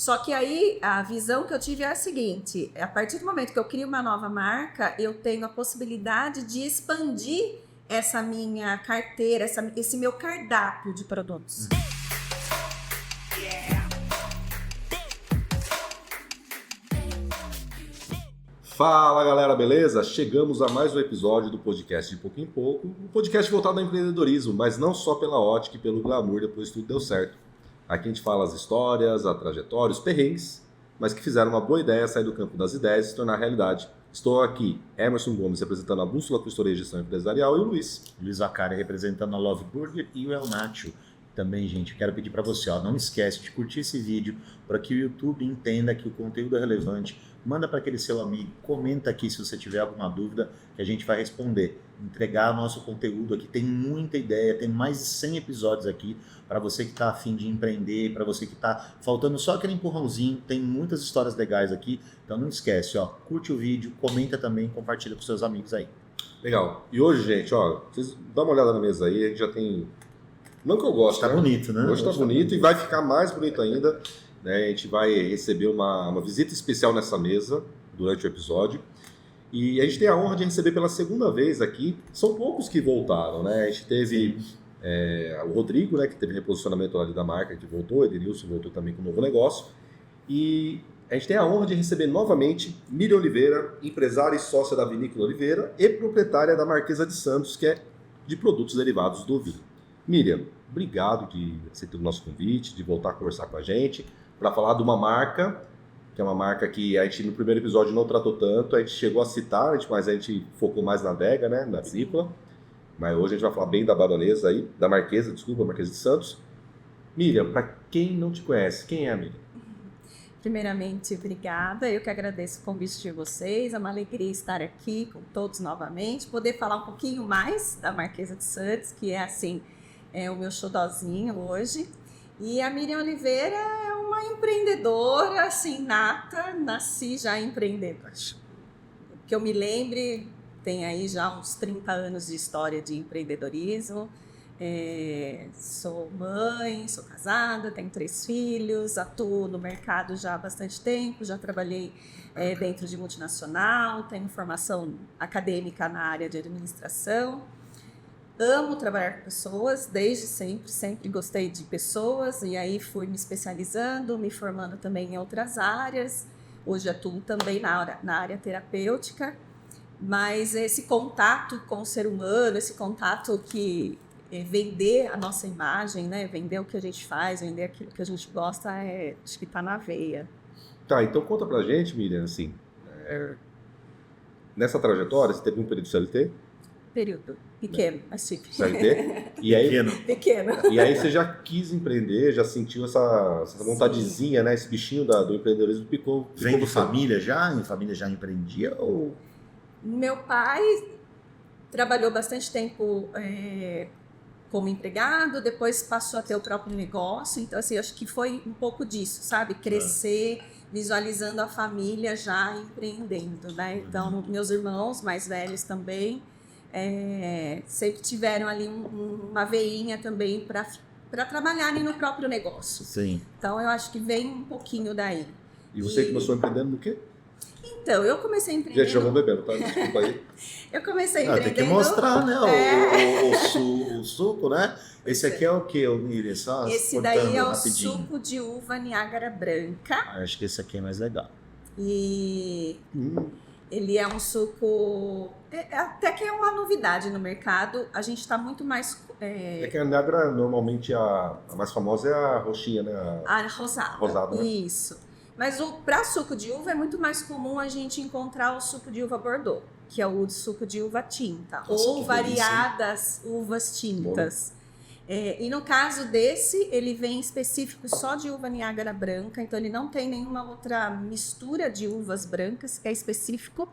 Só que aí a visão que eu tive é a seguinte: a partir do momento que eu crio uma nova marca, eu tenho a possibilidade de expandir essa minha carteira, esse meu cardápio de produtos. Fala galera, beleza? Chegamos a mais um episódio do podcast De Pouco em Pouco, um podcast voltado ao empreendedorismo, mas não só pela ótica e pelo glamour, depois tudo deu certo. Aqui a gente fala as histórias, a trajetória, os perrengues, mas que fizeram uma boa ideia sair do campo das ideias e se tornar realidade. Estou aqui, Emerson Gomes, representando a Bússola Consultoria e Gestão Empresarial, e o Luiz Zacari, representando a Love Burger e o El Nacho. Também, gente, quero pedir para você, não esquece de curtir esse vídeo para que o YouTube entenda que o conteúdo é relevante. Manda para aquele seu amigo, comenta aqui se você tiver alguma dúvida que a gente vai responder. Entregar nosso conteúdo aqui, tem muita ideia, tem mais de 100 episódios aqui para você que está a fim de empreender, para você que está faltando só aquele empurrãozinho, tem muitas histórias legais aqui, então não esquece, curte o vídeo, comenta também, compartilha com seus amigos aí. Legal. E hoje, gente, vocês dão uma olhada na mesa aí, a gente já tem... Não que eu gosto, Tá bonito, né? Hoje tá bonito e vai ficar mais bonito ainda. Né? A gente vai receber uma visita especial nessa mesa durante o episódio. E a gente tem a honra de receber pela segunda vez aqui. São poucos que voltaram, né? A gente teve o Rodrigo, né, que teve reposicionamento ali da marca, que voltou. O Edenilson voltou também com um novo negócio. E a gente tem a honra de receber novamente Miriam Oliveira, empresária e sócia da Vinícola Oliveira e proprietária da Marquesa de Santos, que é de produtos derivados do vinho. Miriam, obrigado de aceitar o nosso convite, de voltar a conversar com a gente, para falar de uma marca, que é uma marca que a gente no primeiro episódio não tratou tanto, a gente chegou a citar, mas a gente focou mais na adega, né, na vinícola, mas hoje a gente vai falar bem da baronesa aí, da Marquesa de Santos. Miriam, para quem não te conhece, quem é a Miriam? Primeiramente, obrigada. Eu que agradeço o convite de vocês. É uma alegria estar aqui com todos novamente, poder falar um pouquinho mais da Marquesa de Santos, que é assim, o meu xodozinho hoje. E a Miriam Oliveira é uma empreendedora, assim, nata, nasci já empreendedora. Que eu me lembre, tem aí já uns 30 anos de história de empreendedorismo. Sou mãe, sou casada, tenho 3 filhos, atuo no mercado já há bastante tempo, já trabalhei dentro de multinacional, tenho formação acadêmica na área de administração. Amo trabalhar com pessoas, desde sempre gostei de pessoas, e aí fui me especializando, me formando também em outras áreas. Hoje atuo também na área terapêutica, mas esse contato com o ser humano, esse contato que vender a nossa imagem, né? Vender o que a gente faz, vender aquilo que a gente gosta, acho que está na veia. Tá, então conta pra gente, Miriam, assim, nessa trajetória, você teve um período CLT? Período pequeno, mas tive. CLT? E aí, pequeno. E aí você já quis empreender, já sentiu essa vontadezinha, né? Esse bichinho do empreendedorismo picou. Vem de família já? Em família já empreendia? Ou... Meu pai trabalhou bastante tempo como empregado, depois passou a ter o próprio negócio. Então, assim, acho que foi um pouco disso, sabe? Crescer, visualizando a família já empreendendo, né? Então, meus irmãos mais velhos também sempre tiveram ali uma veinha também para trabalharem no próprio negócio. Sim. Então, eu acho que vem um pouquinho daí. E você começou empreendendo no quê? Então, eu comecei empreendendo... Gente, já vou bebendo, tá? Desculpa aí. Eu comecei empreendendo... Tem que mostrar, né? O suco, né? Esse aqui é o quê, Miriam? Só esse daí é o rapidinho. suco de uva Niágara Branca. Acho que esse aqui é mais legal. E ele é um suco... até que é uma novidade no mercado. A gente está muito mais... É que a Niágara, normalmente, a mais famosa é a roxinha, né? A rosada. Rosada, né? Isso. Mas para suco de uva é muito mais comum a gente encontrar o suco de uva Bordeaux, que é o suco de uva tinta, ou variadas uvas tintas. E no caso desse, ele vem específico só de uva Niágara Branca, então ele não tem nenhuma outra mistura de uvas brancas, que é específico.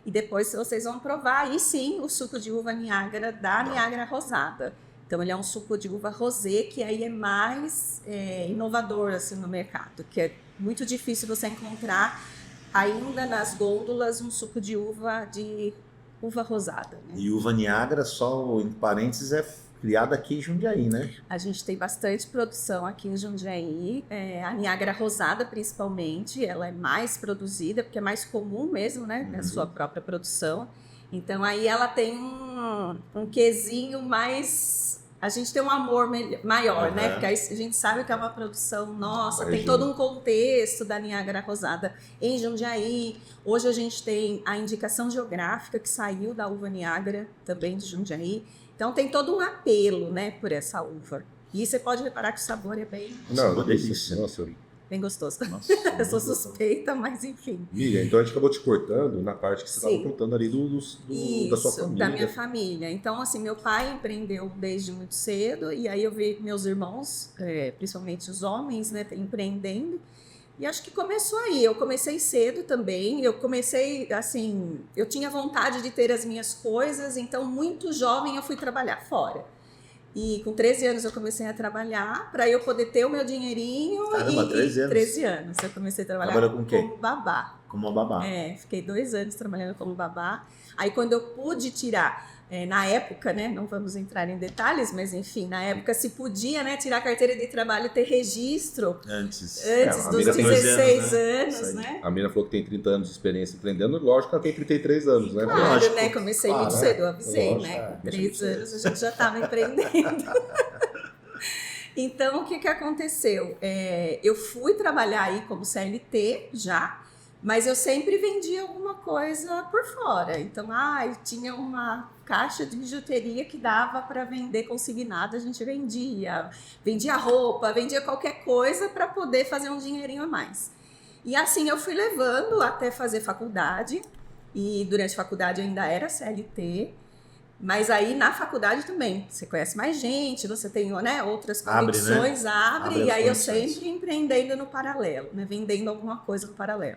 E depois vocês vão provar, aí sim, o suco de uva Niágara da Niágara Rosada. Então, ele é um suco de uva rosé, que aí é mais inovador assim, no mercado, que é muito difícil você encontrar ainda nas gôndolas um suco de uva rosada. Né? E uva Niágara, só em parênteses, é criada aqui em Jundiaí, né? A gente tem bastante produção aqui em Jundiaí, a Niágara Rosada principalmente, ela é mais produzida, porque é mais comum mesmo, né, na sua própria produção. Então aí ela tem um quesinho mais... A gente tem um amor maior, né? Porque aí a gente sabe que é uma produção nossa, tem todo um contexto da Niágara Rosada em Jundiaí. Hoje a gente tem a indicação geográfica que saiu da uva Niágara, também de Jundiaí. Então tem todo um apelo, né, por essa uva. E você pode reparar que o sabor é bem, Delícia. Nossa, bem gostoso. Nossa, Eu sou suspeita, mas enfim. Miriam, então a gente acabou te cortando na parte que você estava contando ali da sua família. Da minha família. Então, assim, meu pai empreendeu desde muito cedo, e aí eu vi meus irmãos, principalmente os homens, né, empreendendo. E acho que começou aí. Eu comecei cedo também. Eu comecei, assim, eu tinha vontade de ter as minhas coisas, então, muito jovem, eu fui trabalhar fora. E com 13 anos eu comecei a trabalhar para eu poder ter o meu dinheirinho. Caramba, 13 anos. 13 anos eu comecei a trabalhar Trabalhou com o quê? como babá. Como uma babá. Fiquei 2 anos trabalhando como babá. Aí quando eu pude tirar, na época, né, não vamos entrar em detalhes, mas enfim, na época se podia, né, tirar a carteira de trabalho e ter registro Antes dos 16 anos, né? A Miriam falou que tem 30 anos de experiência empreendendo, lógico que ela tem 33 anos, né? Claro, Lógico. né? Comecei muito cedo, eu avisei, né? Com 3 anos a gente já estava empreendendo. Então, o que aconteceu? Eu fui trabalhar aí como CLT já, mas eu sempre vendia alguma coisa por fora. Então, tinha uma caixa de bijuteria que dava para vender consignado, a gente vendia roupa, vendia qualquer coisa para poder fazer um dinheirinho a mais. E assim eu fui levando até fazer faculdade, e durante a faculdade eu ainda era CLT, mas aí na faculdade também, você conhece mais gente, você tem, né, outras conexões, abre e aí eu sempre empreendendo no paralelo, né, vendendo alguma coisa no paralelo.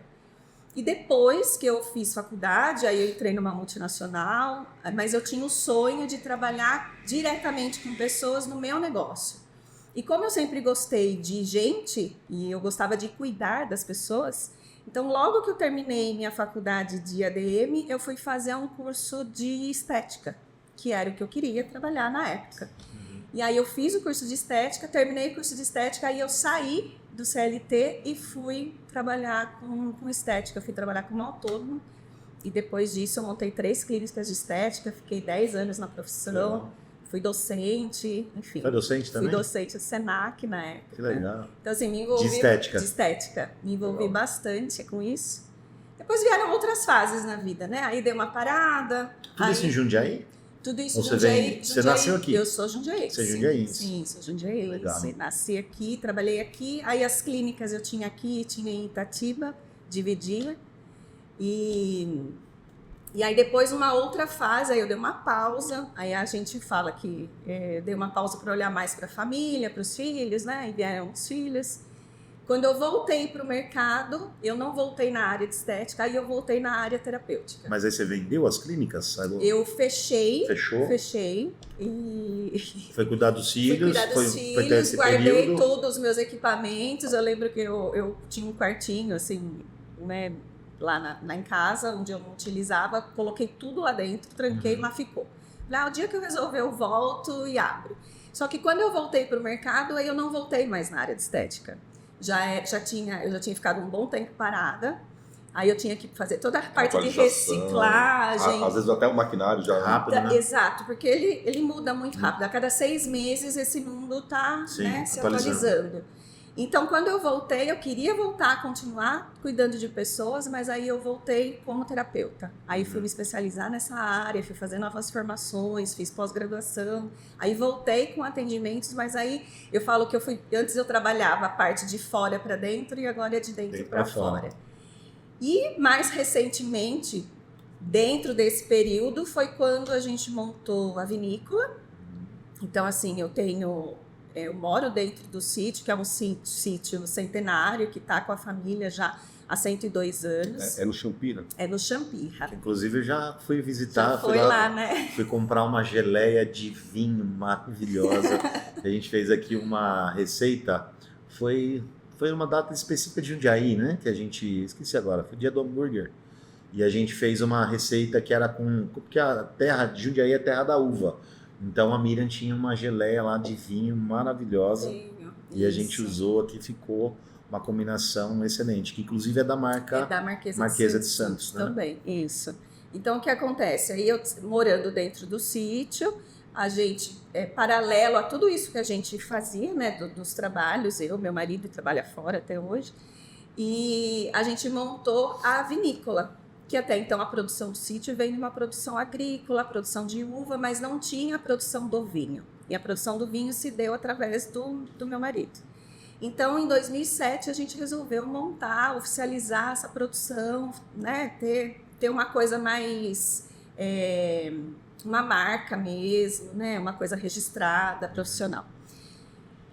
E depois que eu fiz faculdade, aí eu entrei numa multinacional, mas eu tinha o sonho de trabalhar diretamente com pessoas no meu negócio. E como eu sempre gostei de gente, e eu gostava de cuidar das pessoas, então logo que eu terminei minha faculdade de ADM, eu fui fazer um curso de estética, que era o que eu queria trabalhar na época. E aí eu fiz o curso de estética, terminei o curso de estética, aí eu saí do CLT e fui trabalhar com estética, fui trabalhar como autônoma, e depois disso eu montei 3 clínicas de estética, fiquei 10 anos na profissão, fui docente, enfim. Foi docente também? Fui docente do Senac na época. Que legal. Então assim, me envolvi... De estética? De estética. Me envolvi bastante com isso. Depois vieram outras fases na vida, né? Aí dei uma parada. Tudo isso em Jundiaí? Tudo isso em Jundiaí. Você nasceu aqui? Eu sou jundiaí. Você é jundiaí? Sim, sou jundiaí. Legal. Nasci aqui, trabalhei aqui. Aí as clínicas eu tinha aqui, tinha em Itatiba, dividia. E aí depois uma outra fase, aí eu dei uma pausa. Aí a gente fala que dei uma pausa para olhar mais para a família, para os filhos, né? E vieram os filhos. Quando eu voltei para o mercado, eu não voltei na área de estética, aí eu voltei na área terapêutica. Mas aí você vendeu as clínicas? Eu fechei. Fechou? Fechei. E... Foi cuidar dos filhos? Fui cuidar dos filhos, guardei todos os meus equipamentos. Eu lembro que eu tinha um quartinho, assim, né, lá em casa, onde eu não utilizava. Coloquei tudo lá dentro, tranquei, mas ficou. O dia que eu resolver, eu volto e abro. Só que quando eu voltei para o mercado, aí eu não voltei mais na área de estética. Eu já tinha ficado um bom tempo parada, aí eu tinha que fazer toda a parte de reciclagem. Às vezes até o maquinário já... Rápido, né? Exato, porque ele muda muito rápido. A cada 6 meses esse mundo está se atualizando. Então, quando eu voltei, eu queria voltar a continuar cuidando de pessoas, mas aí eu voltei como terapeuta. Aí fui me especializar nessa área, fui fazer novas formações, fiz pós-graduação. Aí voltei com atendimentos, mas aí eu falo que antes eu trabalhava a parte de fora para dentro e agora é de dentro para fora. E mais recentemente, dentro desse período, foi quando a gente montou a vinícola. Então, assim, eu moro dentro do sítio, que é um sítio centenário, que está com a família já há 102 anos. É no Champira? É no Champira. Inclusive, eu já fui visitar. Já foi lá, né? Fui comprar uma geleia de vinho maravilhosa. A gente fez aqui uma receita. Foi uma data específica de Jundiaí, né? Que a gente... Esqueci agora. Foi o dia do hambúrguer. E a gente fez uma receita que era porque a terra de Jundiaí é terra da uva. Então a Miriam tinha uma geleia lá de vinho maravilhosa. E a gente usou aqui, ficou uma combinação excelente, que inclusive é da marca da Marquesa de Santos, né? Também, isso. Então, o que acontece? Aí eu, morando dentro do sítio, a gente, paralelo a tudo isso que a gente fazia, né, dos trabalhos, meu marido trabalha fora até hoje, e a gente montou a vinícola, que até então a produção do sítio vem de uma produção agrícola, produção de uva, mas não tinha a produção do vinho. E a produção do vinho se deu através do meu marido. Então, em 2007, a gente resolveu montar, oficializar essa produção, né? Ter uma coisa mais... uma marca mesmo, né? Uma coisa registrada, profissional.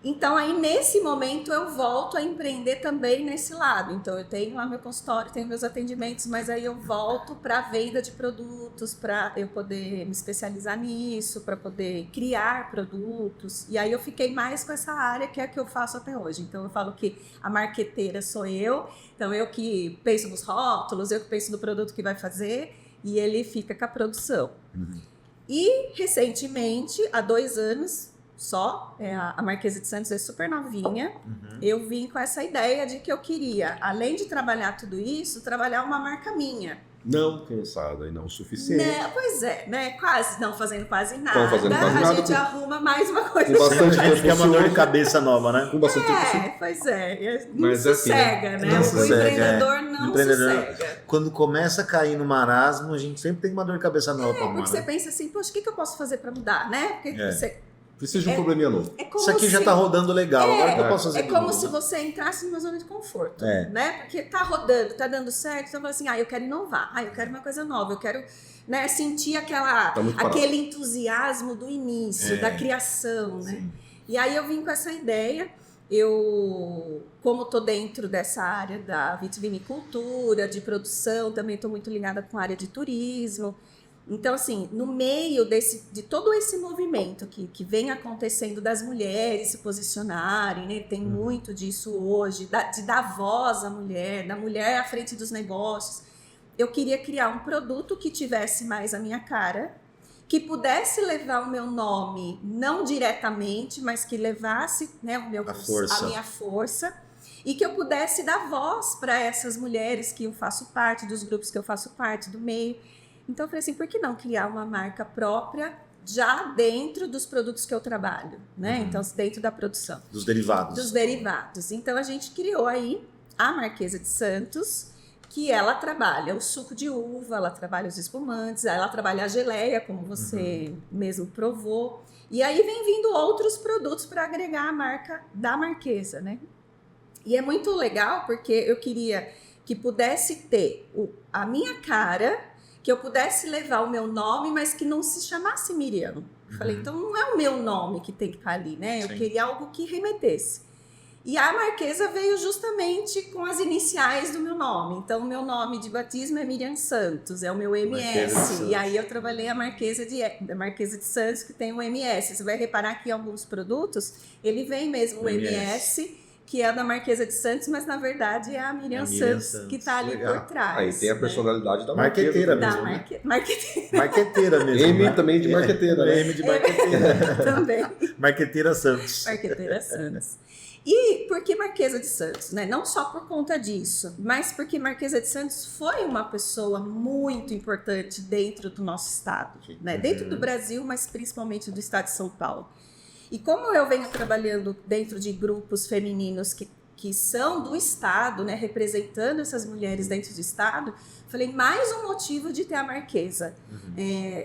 Então, aí, nesse momento, eu volto a empreender também nesse lado. Então, eu tenho lá meu consultório, tenho meus atendimentos, mas aí eu volto para a venda de produtos, para eu poder me especializar nisso, para poder criar produtos. E aí, eu fiquei mais com essa área que é a que eu faço até hoje. Então, eu falo que a marqueteira sou eu. Então, eu que penso nos rótulos, eu que penso no produto que vai fazer, e ele fica com a produção. Uhum. E, recentemente, há 2 anos... só, a Marquesa de Santos é super novinha, eu vim com essa ideia de que eu queria, além de trabalhar tudo isso, trabalhar uma marca minha. Não cansada e não o suficiente. Né? Pois é, né? Quase, não fazendo quase nada, a gente arruma mais uma coisa. Com bastante gente que é uma dor de cabeça nova, né? Com bastante pois é, não mas sossega, assim, né? Não O sossega, empreendedor não sossega. Quando começa a cair no marasmo, a gente sempre tem uma dor de cabeça nova pra arrumar. Porque você pensa assim, poxa, o que eu posso fazer para mudar, né? Porque você... Precisa de um probleminha novo. Isso aqui já tá rodando legal, agora que eu posso fazer como novo, se né? você entrasse numa zona de conforto, né? Porque tá rodando, tá dando certo, então fala assim, eu quero inovar, eu quero uma coisa nova, eu quero, né, sentir aquele entusiasmo do início, da criação, né? Sim. E aí eu vim com essa ideia, como tô dentro dessa área da vitivinicultura, de produção, também tô muito ligada com a área de turismo. Então, assim, no meio de todo esse movimento que vem acontecendo das mulheres se posicionarem, né? Tem muito disso hoje, de dar voz à mulher, da mulher à frente dos negócios. Eu queria criar um produto que tivesse mais a minha cara, que pudesse levar o meu nome, não diretamente, mas que levasse, né, a minha força, e que eu pudesse dar voz para essas mulheres que eu faço parte, dos grupos que eu faço parte, do meio. Então, eu falei assim, por que não criar uma marca própria já dentro dos produtos que eu trabalho, né? Então, dentro da produção. Dos derivados. Dos derivados. Então, a gente criou aí a Marquesa de Santos, que ela trabalha o suco de uva, ela trabalha os espumantes, ela trabalha a geleia, como você mesmo provou. E aí vem vindo outros produtos para agregar a marca da Marquesa, né? E é muito legal porque eu queria que pudesse ter a minha cara, que eu pudesse levar o meu nome, mas que não se chamasse Miriam. Falei, então não é o meu nome que tem que estar ali, né? Eu queria algo que remetesse. E a Marquesa veio justamente com as iniciais do meu nome. Então, o meu nome de batismo é Miriam Santos, é o meu MS. E aí eu trabalhei a Marquesa de Santos, que tem o MS. Você vai reparar que em alguns produtos, ele vem mesmo o MS, que é da Marquesa de Santos, mas na verdade é a Miriam Santos que está ali por trás. Aí tem a personalidade da marqueteira mesmo. Marqueteira mesmo. M também de marqueteira, né? M de marqueteira. Também. Marqueteira Santos. Marqueteira Santos. E por que Marquesa de Santos? Né? Não só por conta disso, mas porque Marquesa de Santos foi uma pessoa muito importante dentro do nosso estado, né? Dentro do Brasil, mas principalmente do estado de São Paulo. E como eu venho trabalhando dentro de grupos femininos que são do Estado, né, representando essas mulheres dentro do Estado, falei, mais um motivo de ter a Marquesa.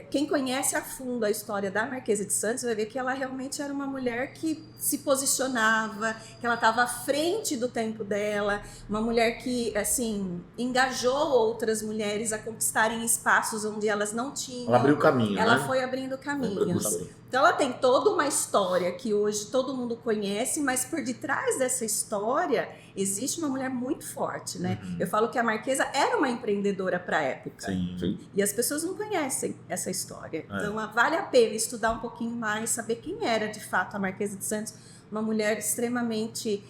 Quem conhece a fundo a história da Marquesa de Santos vai ver que ela realmente era uma mulher que se posicionava, que ela estava à frente do tempo dela, uma mulher que, assim, engajou outras mulheres a conquistarem espaços onde elas não tinham. Ela abriu o caminho, Ela foi abrindo caminhos. Então, ela tem toda uma história que hoje todo mundo conhece, mas por detrás dessa história existe uma mulher muito forte, né? Eu falo que a Marquesa era uma empreendedora para a época. Sim. E as pessoas não conhecem essa história. Então, vale a pena estudar um pouquinho mais, saber quem era de fato a Marquesa de Santos. Uma mulher extremamente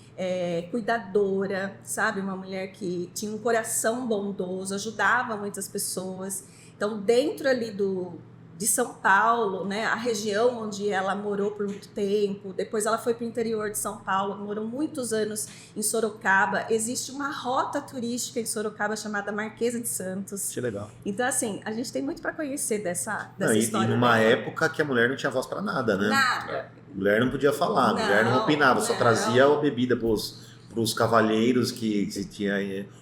cuidadora, sabe? Uma mulher que tinha um coração bondoso, ajudava muitas pessoas. Então, dentro ali de São Paulo, né? A região onde ela morou por muito tempo. Depois ela foi para o interior de São Paulo, morou muitos anos em Sorocaba. Existe uma rota turística em Sorocaba chamada Marquesa de Santos. Que legal. Então, assim, a gente tem muito para conhecer dessa Não, história. e numa dela. época que a mulher não tinha voz pra nada, né? Nada. Mulher não podia falar, mulher não opinava, só não. trazia a bebida pros cavalheiros que se tinha.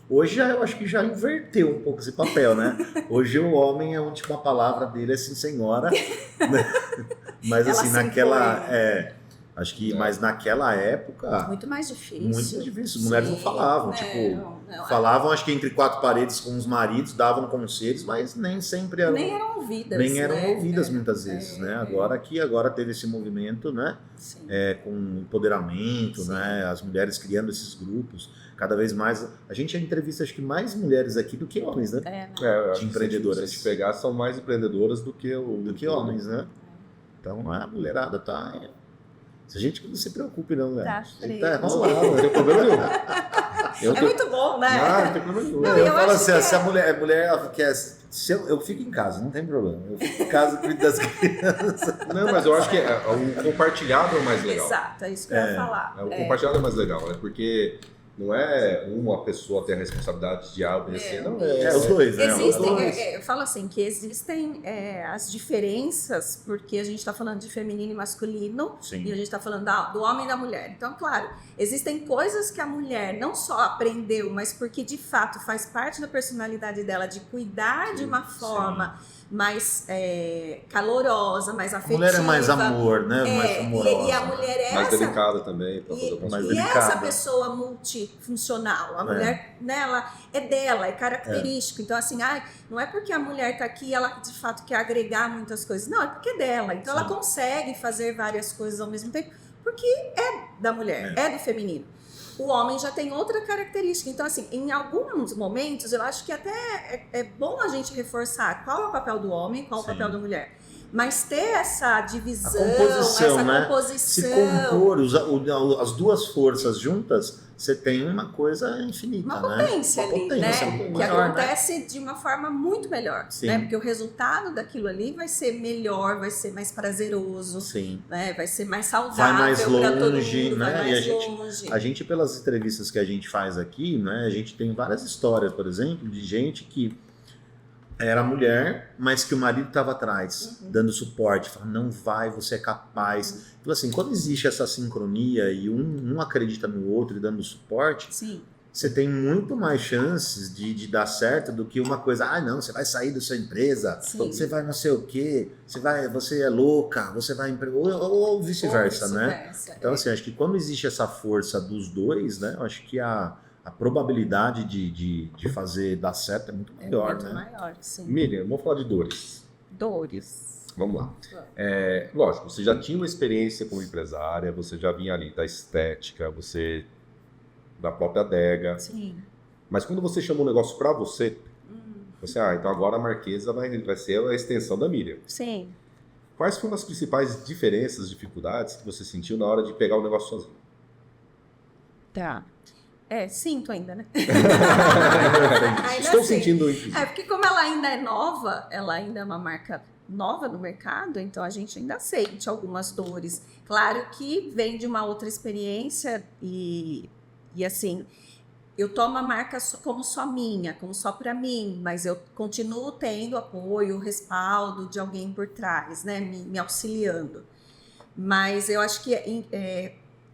Hoje eu acho que já inverteu um pouco esse papel, né? Hoje o homem, a última palavra dele é sim, senhora. Né? Mas Ela assim, se naquela. impõe. Acho que, mas naquela época. Muito mais difícil. Muito difícil. As mulheres não falavam, não. Falavam, acho que entre quatro paredes com os maridos, davam conselhos, mas nem sempre eram. Nem eram ouvidas. Nem eram né? ouvidas muitas vezes, né? Agora teve esse movimento, né? Sim. Com empoderamento, Sim. né? As mulheres criando esses grupos, cada vez mais. A gente entrevista acho que mais mulheres aqui do que homens, né? Né? Eu acho que empreendedoras. Se a gente pegar, são mais empreendedoras do que homens, né? Então a mulherada tá. Se a gente não se preocupe, não, né? Tá A gente fresco. tá Não enrolado. tem problema nenhum. Eu É tenho- muito bom, né? Não tem problema nenhum. Não, Eu eu falo acho assim, que se a mulher ela quer. Se eu fico em casa, não tem problema. Eu fico em casa, cuido das crianças. Não, mas eu acho que o compartilhado é o mais legal. Exato, é isso que eu ia falar. O compartilhado é mais legal, né? Porque não é uma pessoa ter a responsabilidade de algo assim, não É os dois, né? Os Existem, dois. eu falo assim, que existem as diferenças, porque a gente está falando de feminino e masculino, Sim. e a gente está falando do homem e da mulher. Então, claro, existem coisas que a mulher não só aprendeu, mas porque de fato faz parte da personalidade dela de cuidar de uma forma mais calorosa, mais A afetiva. mulher é mais amor, né? Mais amorosa. E a mulher é mais essa delicada também. Pra fazer algumas mais e coisas. delicada. essa pessoa multifuncional, a mulher, né, ela é dela, é característico. Então, assim, não é porque a mulher tá aqui, ela de fato quer agregar muitas coisas. Não, é porque é dela. Então, ela consegue fazer várias coisas ao mesmo tempo, porque é da mulher, é do feminino. O homem já tem outra característica. Então, assim, em alguns momentos, eu acho que até é bom a gente reforçar qual é o papel do homem, qual é o papel da mulher. Mas ter essa divisão, essa né? composição. Se compor as duas forças juntas, você tem uma coisa infinita, Uma né? potência Uma ali, potência né? muito Que maior, acontece de uma forma muito melhor, Sim. né? Porque o resultado daquilo ali vai ser melhor, vai ser mais prazeroso, Sim. né? Vai ser mais saudável Vai mais para todo longe, mundo, né? vai E mais longe. a gente, pelas entrevistas que a gente faz aqui, né? A gente tem várias histórias, por exemplo, de gente que era mulher, mas que o marido estava atrás, dando suporte, falando, não vai, você é capaz. Então, assim, quando existe essa sincronia e um acredita no outro e dando suporte, Sim. você tem muito mais chances de dar certo do que uma coisa, não, você vai sair da sua empresa, Sim. você vai não sei o quê, você é louca, você vai ou vice-versa, né? vice-versa, Então, assim, acho que quando existe essa força dos dois, né, eu acho que a probabilidade de fazer dar certo é muito maior, muito né? maior, sim. Miriam, vamos falar de dores. Dores. Vamos lá. Lógico, você já tinha uma experiência como empresária, você já vinha ali da estética, você da própria adega. Sim. Mas quando você chamou um negócio pra você, você, então agora a Marquesa vai ser a extensão da Miriam. Sim. Quais foram as principais diferenças, dificuldades que você sentiu na hora de pegar o negócio sozinho? Tá. Sinto ainda, né? Ainda Estou assim. sentindo. Porque como ela ainda é nova, ela ainda é uma marca nova no mercado, então a gente ainda sente algumas dores. Claro que vem de uma outra experiência e assim, eu tomo a marca como só minha, como só para mim, mas eu continuo tendo apoio, respaldo de alguém por trás, né, me auxiliando. Mas eu acho que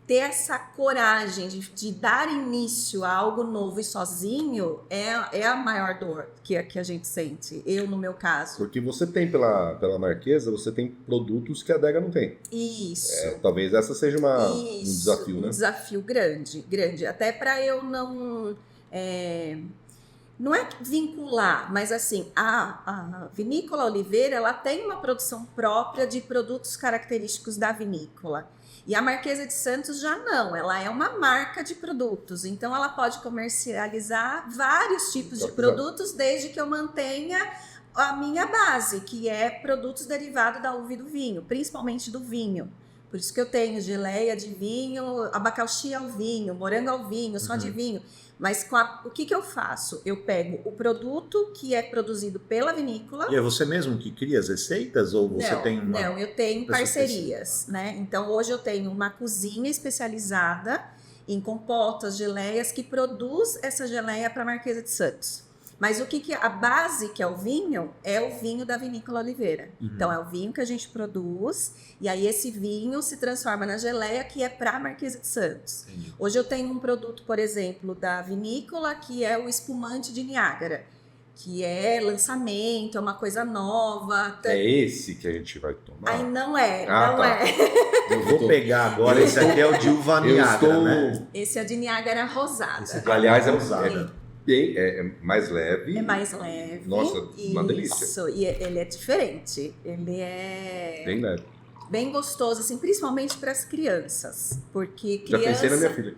ter essa coragem de dar início a algo novo e sozinho é a maior dor que a gente sente, eu no meu caso. Porque você tem pela Marquesa, você tem produtos que a adega não tem. Isso. Talvez essa seja um desafio, né? Um desafio grande. Até para eu não é vincular, mas assim, a Vinícola Oliveira, ela tem uma produção própria de produtos característicos da vinícola. E a Marquesa de Santos já não, ela é uma marca de produtos, então ela pode comercializar vários tipos de produtos desde que eu mantenha a minha base, que é produtos derivados da uva e do vinho, principalmente do vinho, Por isso que eu tenho geleia de vinho, abacaxi ao vinho, morango ao vinho, só de vinho. Mas o que eu faço? Eu pego o produto que é produzido pela vinícola. E é você mesmo que cria as receitas ou você tem uma... Não, eu tenho parcerias, né? Então hoje eu tenho uma cozinha especializada em compotas, geleias, que produz essa geleia para a Marquesa de Santos. Mas a base, que é o vinho da Vinícola Oliveira. Então é o vinho que a gente produz, e aí esse vinho se transforma na geleia, que é para a Marquesa de Santos. Hoje eu tenho um produto, por exemplo, da vinícola, que é o espumante de Niágara, que é lançamento, é uma coisa nova. É esse que a gente vai tomar? Aí não é. Eu vou pegar agora, esse aqui é o de uva Niágara, né? Esse é de Niágara rosada. Aliás, rosada. É mais leve. É mais leve. Nossa, uma delícia. Isso, e ele é diferente. Ele é bem leve. Bem gostoso, assim, principalmente para as crianças. Porque criança... Já pensei na minha filha.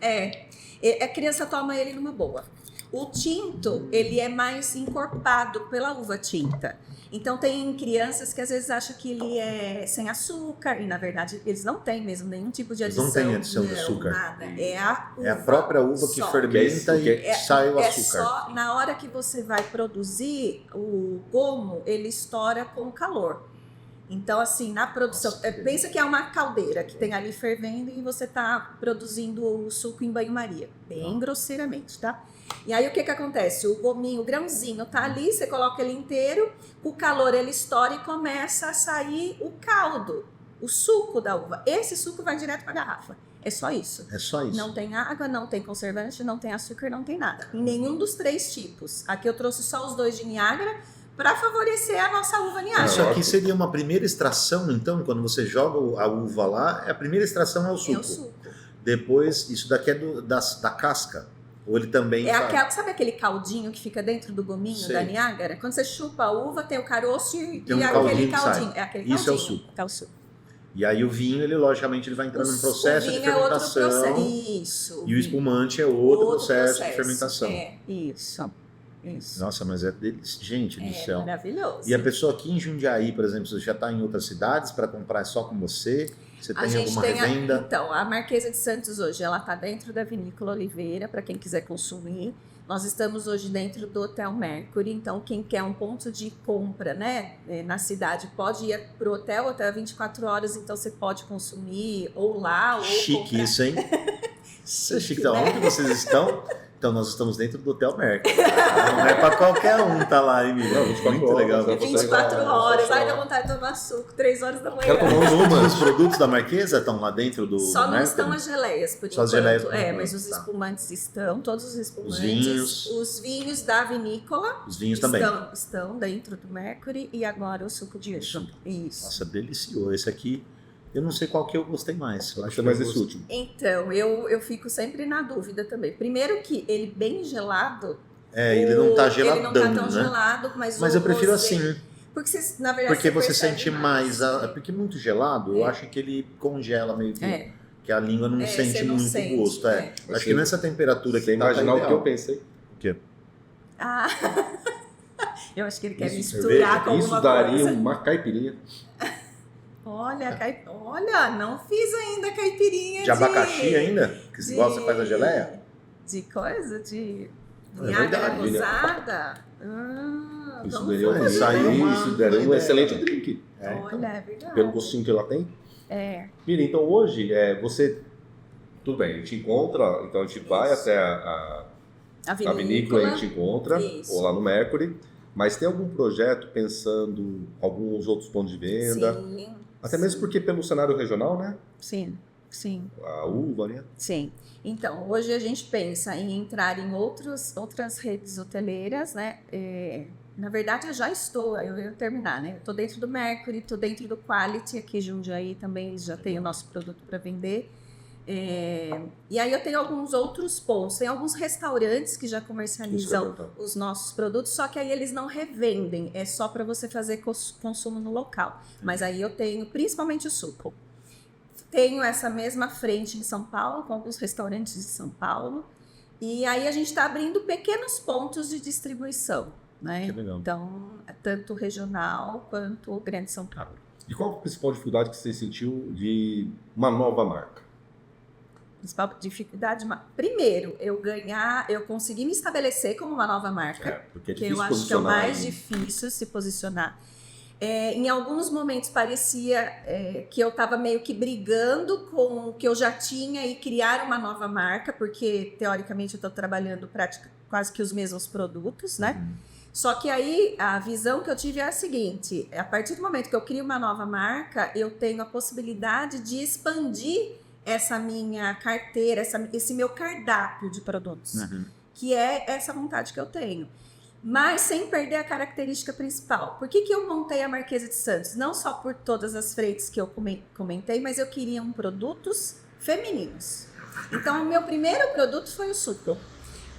A criança toma ele numa boa. O tinto, ele é mais encorpado pela uva tinta. Então, tem crianças que às vezes acham que ele é sem açúcar, e na verdade eles não têm mesmo nenhum tipo de adição. Eles não têm adição de açúcar. Nada. É a uva. É a própria uva que fermenta e sai o açúcar. Só na hora que você vai produzir, o gomo, ele estoura com o calor. Então, assim, na produção... pensa que é uma caldeira que tem ali fervendo e você está produzindo o suco em banho-maria. Bem grosseiramente, tá? E aí, o que acontece? O gominho, o grãozinho tá ali, você coloca ele inteiro, o calor ele estoura e começa a sair o caldo, o suco da uva. Esse suco vai direto para a garrafa. É só isso. É só isso. Não tem água, não tem conservante, não tem açúcar, não tem nada. Em nenhum dos 3 tipos. Aqui eu trouxe só os 2 de Niágara, para favorecer a nossa uva Niágara. Isso aqui seria uma primeira extração, então, quando você joga a uva lá, a primeira extração é o suco. É o suco. Depois, isso daqui é da casca. Ou ele também sabe aquele caldinho que fica dentro do gominho da Niágara? Quando você chupa a uva, tem o caroço e aquele caldinho. É aquele isso caldinho. É o suco. E aí o vinho, ele logicamente ele vai entrando no processo de fermentação. É outro processo. Isso. E o espumante é outro processo de fermentação. Isso. Nossa, mas é gente do céu. É maravilhoso. E a pessoa aqui em Jundiaí, por exemplo, você já está em outras cidades para comprar só com você? Você tem alguma revenda? Então, a Marquesa de Santos hoje, ela está dentro da Vinícola Oliveira, para quem quiser consumir. Nós estamos hoje dentro do Hotel Mercury, então quem quer um ponto de compra, né, na cidade, pode ir para o hotel 24 horas, então você pode consumir ou lá, ou chique comprar. Isso, hein? Isso é chique. Então, onde vocês estão? Então, nós estamos dentro do Hotel Mercury. Não é para qualquer um tá lá, hein, Miriam? Muito legal. 24 horas, ai, dá vontade de tomar suco, 3 horas da manhã. Todos os produtos da Marquesa estão lá dentro do Só do não Mercury? estão as geleias, por Só enquanto. as geleias, mas os espumantes estão, todos os espumantes. Os vinhos. Os vinhos da vinícola. Os vinhos também. Estão dentro do Mercury e agora o suco de uva. Isso. Nossa, delicioso. Esse aqui, eu não sei qual que eu gostei mais. Eu acho mais esse último. Então, eu fico sempre na dúvida também. Primeiro que ele bem gelado. Ele não tá geladão, ele não tá tão gelado, mas eu prefiro assim. Porque você, na verdade, porque você sente mais. Porque muito gelado, eu acho que ele congela meio que. Que a língua não sente muito gosto. Acho que nessa temperatura que imaginar o que eu pensei. O quê? Eu acho que ele quer misturar com alguma coisa. Isso daria uma caipirinha. Olha, não fiz ainda caipirinha de abacaxi ainda? Que igual você faz a geleia? De coisa? De Niágara rosada? Isso daria um excelente drink. Olha, é verdade. Pelo gostinho que ela tem. Mira, então hoje você... Tudo bem, a gente encontra, então a gente vai até a vinícola, a gente encontra, ou lá no Mercury. Mas tem algum projeto pensando alguns outros pontos de venda? Sim. Até mesmo porque pelo cenário regional, né? Sim. A uva, né? Sim. Então, hoje a gente pensa em entrar em outras redes hoteleiras, né? Na verdade, eu já estou, eu ia terminar, né? Eu estou dentro do Mercury, estou dentro do Quality, aqui em Jundiaí também, eles já têm o nosso produto para vender. E aí eu tenho alguns outros pontos, tem alguns restaurantes que já comercializam os nossos produtos, só que aí eles não revendem, é só para você fazer consumo no local. Mas aí eu tenho principalmente o suco. Tenho essa mesma frente em São Paulo, com alguns restaurantes de São Paulo, e aí a gente está abrindo pequenos pontos de distribuição, né? Que legal. Então, tanto regional quanto o Grande São Paulo. E qual a principal dificuldade que você sentiu de uma nova marca? Principal dificuldade, primeiro, eu consegui me estabelecer como uma nova marca, Porque é que eu difícil acho que é o posicionar mais difícil se posicionar. Em alguns momentos parecia que eu estava meio que brigando com o que eu já tinha e criar uma nova marca, porque teoricamente eu estou trabalhando quase que os mesmos produtos, né? Só que aí a visão que eu tive é a seguinte: a partir do momento que eu crio uma nova marca, eu tenho a possibilidade de expandir essa minha carteira, esse meu cardápio de produtos, que é essa vontade que eu tenho. Mas sem perder a característica principal. Por que eu montei a Marquesa de Santos? Não só por todas as frentes que eu comentei, mas eu queria produtos femininos. Então, o meu primeiro produto foi o suco.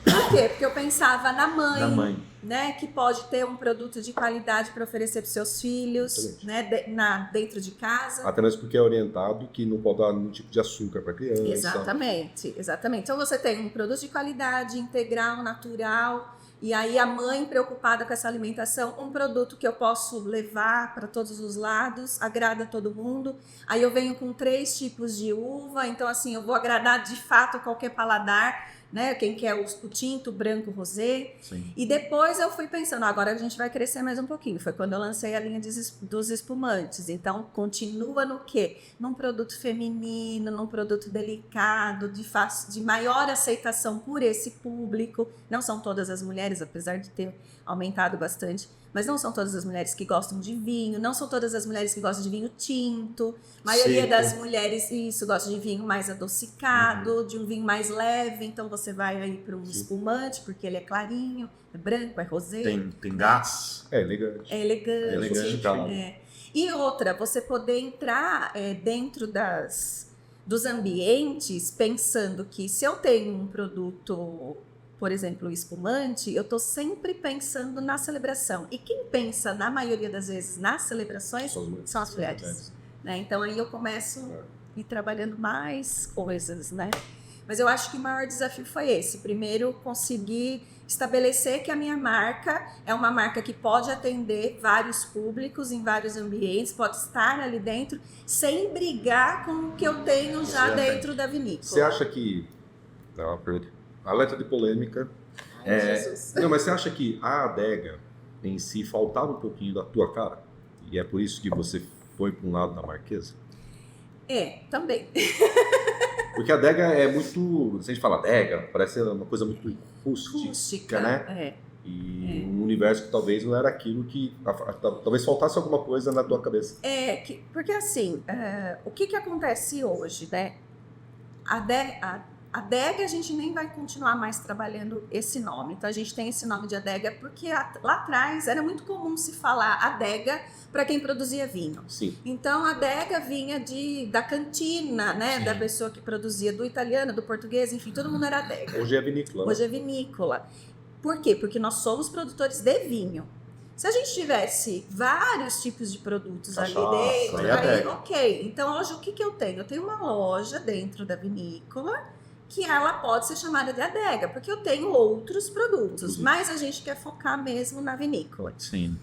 Por quê? Porque eu pensava na mãe, né, que pode ter um produto de qualidade para oferecer para os seus filhos, né, dentro de casa. Até mesmo porque é orientado que não pode dar nenhum tipo de açúcar para criança. Exatamente. Então, você tem um produto de qualidade, integral, natural. E aí a mãe preocupada com essa alimentação, um produto que eu posso levar para todos os lados, agrada todo mundo. Aí eu venho com 3 tipos de uva, então assim, eu vou agradar de fato qualquer paladar, né? Quem quer o tinto, o branco, o rosé. Sim. E depois eu fui pensando, agora a gente vai crescer mais um pouquinho. Foi quando eu lancei a linha dos espumantes. Então, continua no quê? Num produto feminino, num produto delicado, de maior aceitação por esse público. Não são todas as mulheres, apesar de ter aumentado bastante, mas não são todas as mulheres que gostam de vinho, não são todas as mulheres que gostam de vinho tinto. A maioria das mulheres, gosta de vinho mais adocicado, de um vinho mais leve. Então, você vai aí para um espumante, porque ele é clarinho, é branco, é rosé. Tem gás. É elegante. É elegante. É elegante. E outra, você poder entrar dentro dos ambientes pensando que se eu tenho um produto, por exemplo, o espumante, eu estou sempre pensando na celebração. E quem pensa, na maioria das vezes, nas celebrações são as mulheres. Né? Então, aí eu começo a ir trabalhando mais coisas, né? Mas eu acho que o maior desafio foi esse. Primeiro, conseguir estabelecer que a minha marca é uma marca que pode atender vários públicos em vários ambientes, pode estar ali dentro, sem brigar com o que eu tenho já dentro da vinícola. Você acha que... Não, uma pergunta. Alerta de polêmica. Jesus. Não, mas você acha que a adega em si faltava um pouquinho da tua cara? E é por isso que você foi para um lado da Marquesa? Também. Porque a adega é muito... Se a gente fala adega, parece uma coisa muito rústica, né? E um universo que talvez não era aquilo que... Talvez faltasse alguma coisa na tua cabeça. Porque assim, o que acontece hoje, né? A adega a gente nem vai continuar mais trabalhando esse nome. Então a gente tem esse nome de adega porque lá atrás era muito comum se falar adega para quem produzia vinho. Sim. Então a adega vinha da cantina, né? Sim. Da pessoa que produzia, do italiano, do português, enfim, todo mundo era adega. Hoje é vinícola. Hoje é vinícola. Por quê? Porque nós somos produtores de vinho. Se a gente tivesse vários tipos de produtos ali dentro, aí ok. Então hoje o que eu tenho? Eu tenho uma loja dentro da vinícola que ela pode ser chamada de adega, porque eu tenho outros produtos, mas a gente quer focar mesmo na vinícola. Sim.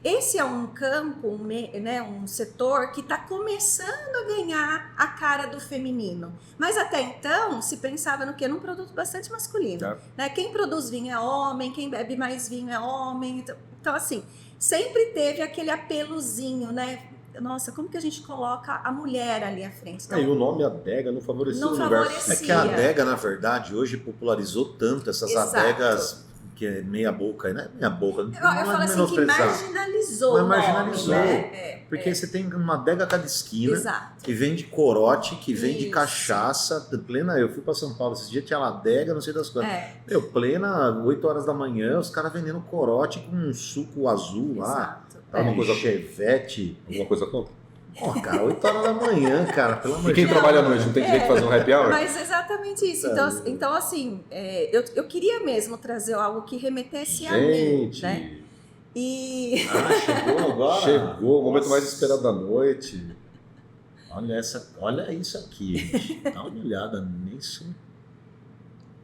Esse é um campo, um setor que está começando a ganhar a cara do feminino. Mas até então, se pensava no quê? Num produto bastante masculino. Né? Quem produz vinho é homem, quem bebe mais vinho é homem. Então assim, sempre teve aquele apelozinho, né? Nossa, como que a gente coloca a mulher ali à frente? Então, e o nome adega não favorecia o universo. É que a adega, na verdade, hoje popularizou tanto essas adegas que é meia boca, né? Meia boca. Eu falo assim, que marginalizou. Mas marginalizou. Né? Porque você tem uma adega a cada esquina. Exato. Que vende corote, que vende cachaça. Plena, eu fui para São Paulo esses dias, tinha lá adega, não sei das coisas. Plena, 8 horas da manhã, os caras vendendo corote com um suco azul lá. Uma coisa chevette. Alguma coisa contra? Cara, 8 horas da manhã, cara, pelo amor de Deus. E quem trabalha à noite não tem direito de fazer um happy hour? Mas exatamente isso. Então assim, eu queria mesmo trazer algo que remetesse a mim, né? Chegou agora? Chegou, o momento mais esperado da noite. Olha isso aqui, gente. Dá uma olhada nisso.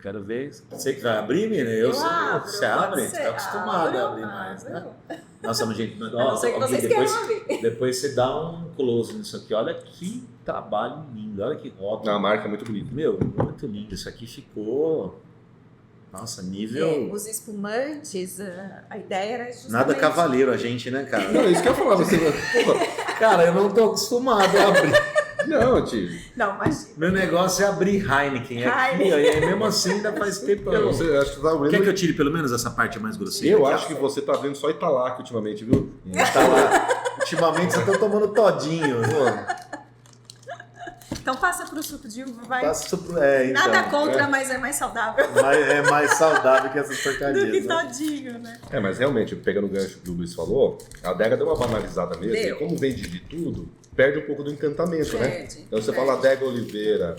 Quero ver. Você que vai abrir, menina? Eu abro, você abre? você tá acostumado a abrir abro, mais, né? Nossa, mas gente, A não ser que vocês queiram ouvir. depois você dá um close nisso aqui. Olha que trabalho lindo, olha que rótulo. A marca é muito bonita. Meu, muito lindo. Isso aqui ficou... Nossa, nível... Os espumantes, a ideia era justamente... Nada cavaleiro a gente, né, cara? Não, isso que eu ia falar. Você... Porra, Cara, eu não tô acostumado a abrir. não, tio. Não, imagina. Meu negócio é abrir Heineken aqui, ó, e aí mesmo assim ainda faz tempo que eu... Você acha que você tá abrindo... Quer que eu tire pelo menos essa parte mais grosseira? Eu aqui, acho ó? que você tá abrindo só Italac ultimamente, viu? Tá lá. Ultimamente você tá tomando todinho. Pô, Então passa pro suco de uva, vai. Então, Nada contra, mas é mais saudável é mais saudável que essas do porcarias. que Né? todinho, né? mas realmente, pegando o gancho que o Luiz falou, a adega deu uma banalizada mesmo. Deu. E como vende de tudo, perde um pouco do encantamento, né? Perde, Então você perde. fala adega Oliveira,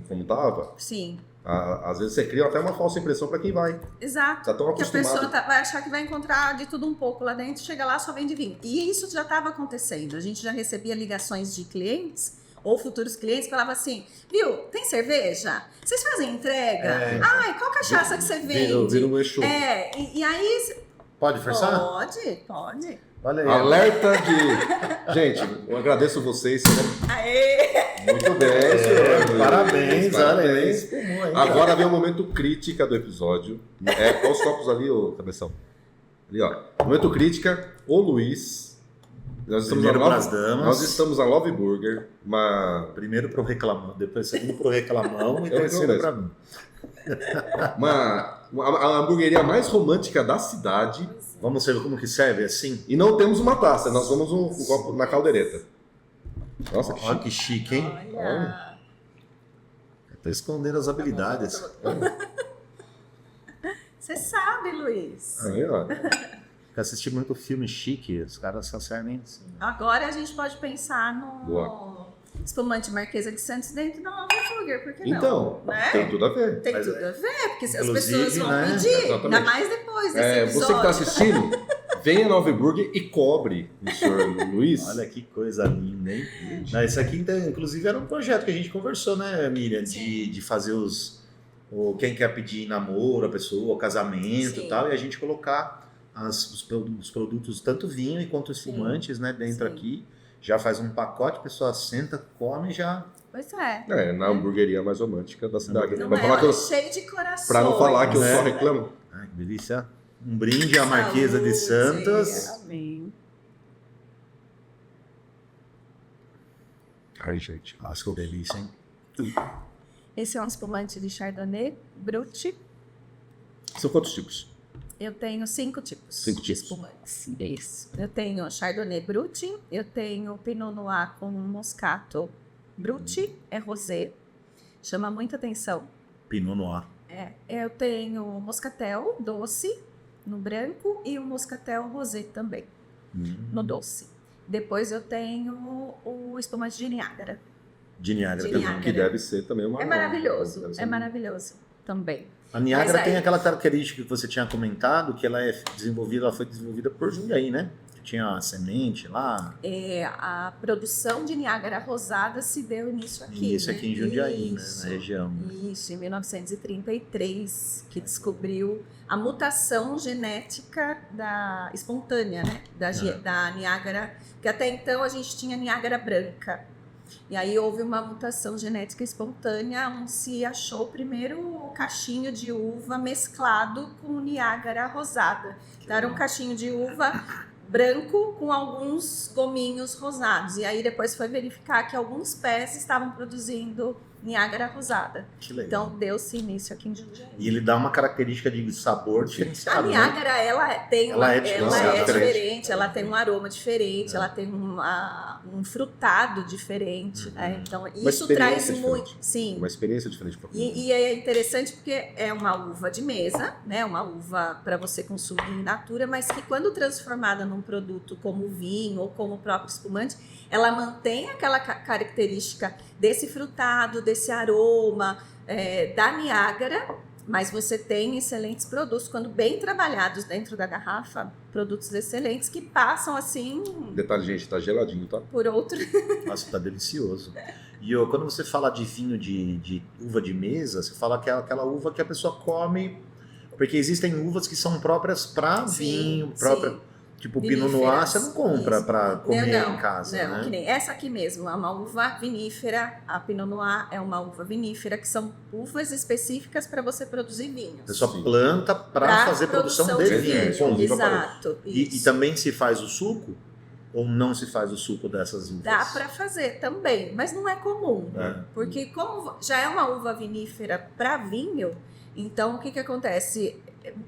como tava, Sim, às vezes você cria até uma falsa impressão para quem vai. exato. Tá tão Porque a acostumado. pessoa vai achar que vai encontrar de tudo um pouco lá dentro, chega lá, só vende vinho. E isso já estava acontecendo. A gente já recebia ligações de clientes ou futuros clientes que falavam assim, viu, tem cerveja? Vocês fazem entrega? Ai, qual cachaça que você vende? Vira um eixo. E aí... Pode forçar? Pode. Olha aí. Alerta de... Gente, eu agradeço vocês. Aê! Muito bem, senhor. Parabéns, olha aí. Parabéns. Espumou aí, Agora vem o momento crítica do episódio. Qual os copos ali, ô cabeção? Ali, ó. Momento crítica, o Luiz. Nós estamos, Primeiro na pras damas. nós estamos na Love Burger, Primeiro pro reclamão, depois segundo pro reclamão e Eu terceiro não pra mim. a hamburgueria mais romântica da cidade. Vamos ver como que serve assim? E não temos uma taça, nós vamos um copo na caldeireta. Nossa, que Olha chique. que chique, hein? Olha. Tô escondendo as habilidades. Você sabe, Luiz. Aí, ó. Fica assistindo muito filme chique, os caras só servem assim. Agora a gente pode pensar no Boa. espumante Marquesa de Santos dentro da Nova Burger, por que não? Então, Né? tem tudo a ver. Tem Mas tudo a ver, porque se as inclusive, pessoas vão né? pedir, Exatamente. ainda mais depois desse episódio. Você que está assistindo, venha na Nova Burger e cobre o senhor Luiz. Olha que coisa linda, hein? Não, isso aqui, então, inclusive, era um projeto que a gente conversou, né, Miriam? De fazer quem quer pedir namoro, a pessoa, casamento Sim. e tal, e a gente colocar os produtos, tanto vinho quanto espumantes, né, dentro Sim. aqui. Já faz um pacote, a pessoa senta, come e já... Pois é. Na hamburgueria mais romântica da cidade. Não Pra é, falar que olha, eu, cheio de coração. pra não falar que eu né? só reclamo. Ai, que delícia. Um brinde à Marquesa de Santos. Amém. Ai, gente. Nossa, que delícia, hein? Esse é um espumante de Chardonnay Brut. São quantos tipos? Eu tenho 5 tipos 5 de tipos. espumantes. Isso. Eu tenho Chardonnay Brut, eu tenho Pinot Noir com Moscato Brut, é rosé. Chama muita atenção. Pinot Noir. Eu tenho Moscatel doce no branco e o Moscatel rosé também no doce. Depois eu tenho o espumante de Niágara. De Niágara De também. Niágara. Que deve ser também uma... É maravilhoso, deve ser é maravilhoso também. A Niágara Mas aí- tem aquela característica que você tinha comentado, que ela foi desenvolvida por Jundiaí, né? Tinha a semente lá, A produção de Niágara Rosada se deu início aqui. isso aqui em Jundiaí, né? Isso. Na região. Isso, em 1933, que descobriu a mutação genética espontânea, né? Da Niágara, que até então a gente tinha Niágara branca. E aí houve uma mutação genética espontânea, onde se achou primeiro o cachinho de uva mesclado com Niágara rosada. Então era um cachinho de uva branco com alguns gominhos rosados. E aí depois foi verificar que alguns pés estavam produzindo Niágara rosada. Que legal. Então deu-se início aqui em Jundiaí. E ele dá uma característica de sabor A diferenciado, né? Niágara, ela Ela é diferente. diferente, ela tem um aroma diferente, ela tem um frutado diferente, né? Então isso traz experiência muito, diferente. sim. Uma experiência diferente para comer. E é interessante porque é uma uva de mesa, né? Uma uva para você consumir in natura, mas que quando transformada num produto como vinho ou como o próprio espumante, ela mantém aquela característica desse frutado, desse aroma da Niágara, mas você tem excelentes produtos, quando bem trabalhados dentro da garrafa, produtos excelentes que passam assim Detalhe, gente, tá geladinho, tá? por outro. Nossa, tá delicioso. E quando você fala de vinho de uva de mesa, você fala que é aquela uva que a pessoa come, porque existem uvas que são próprias para Sim, vinho, sim. Tipo, Pinot Noir você não compra Isso. para comer Não, em casa, não, né? que nem essa aqui mesmo, é uma uva vinífera. A Pinot Noir é uma uva vinífera, que são uvas específicas para você produzir vinhos. Você só Sim. planta para Pra fazer produção de de vinho. vinho. ponto. Exato. E isso. também se faz o suco? Ou não se faz o suco dessas uvas? Dá para fazer também, mas não é comum. É. Porque como já é uma uva vinífera para vinho, então o que acontece?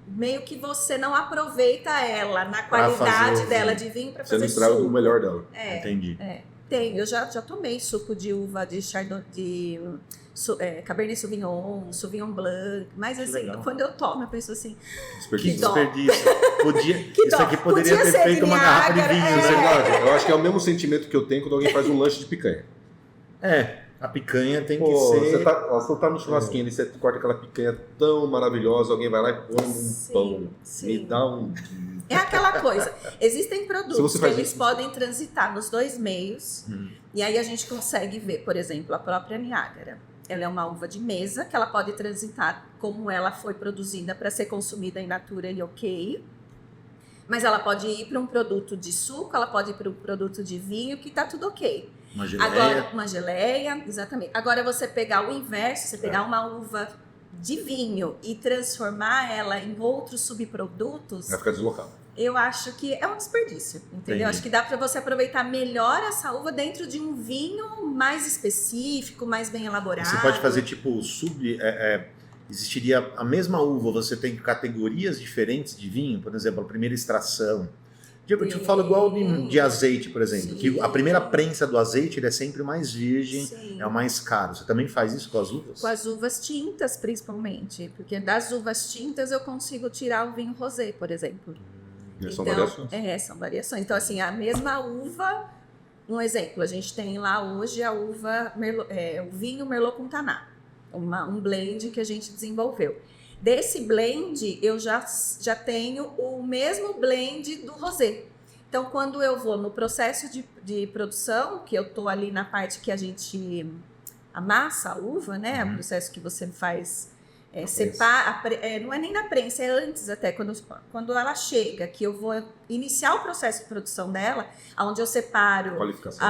Meio que você não aproveita ela na Pra fazer qualidade o dela vinho. de vinho para Você não fazer extrai o suco. melhor dela. Entendi. Tem, eu já tomei suco de uva de Chardonnay, Cabernet Sauvignon Blanc, mas assim, legal. quando eu tomo, eu penso assim, Que Desperdício. dó. desperdício. Isso dó. aqui poderia Podia ter ser feito de uma garrafa de Niágara, vinho. Isso é Né? verdade. Eu acho que é o mesmo sentimento que eu tenho quando alguém faz um lanche de picanha. A picanha tem que Pô, ser... você tá no churrasquinho ali, você corta aquela picanha tão maravilhosa, alguém vai lá e põe um Sim, pão. sim. Me dá um... é aquela coisa. Existem Se produtos você que faz eles isso- podem transitar nos dois meios, Hum. e aí a gente consegue ver, por exemplo, a própria Niágara. Ela é uma uva de mesa que ela pode transitar como ela foi produzida para ser consumida in natura e ok. Mas ela pode ir para um produto de suco, ela pode ir para um produto de vinho, que tá tudo ok. Uma geleia. Agora, uma geleia, exatamente. Agora, você pegar o inverso, você pegar uma uva de vinho e transformar ela em outros subprodutos, Vai ficar deslocado. eu acho que é um desperdício, entendeu? Entendi. Acho que dá para você aproveitar melhor essa uva dentro de um vinho mais específico, mais bem elaborado. Você pode fazer tipo existiria a mesma uva, você tem categorias diferentes de vinho, por exemplo, a primeira extração. Eu te falo igual de azeite, por exemplo, que a primeira prensa do azeite ele é sempre o mais virgem, Sim. é o mais caro. Você também faz isso com as uvas? Com as uvas tintas, principalmente. Porque das uvas tintas eu consigo tirar o vinho rosé, por exemplo. São variações. São variações. Então, assim, a mesma uva, um exemplo, a gente tem lá hoje a uva, o vinho Merlot com Taná, um blend que a gente desenvolveu. Desse blend, eu já tenho o mesmo blend do rosé. Então, quando eu vou no processo de produção, que eu estou ali na parte que a gente amassa a uva, né? O processo que você faz... não é nem na prensa, é antes até, quando ela chega, que eu vou iniciar o processo de produção dela, onde eu separo Qualificação.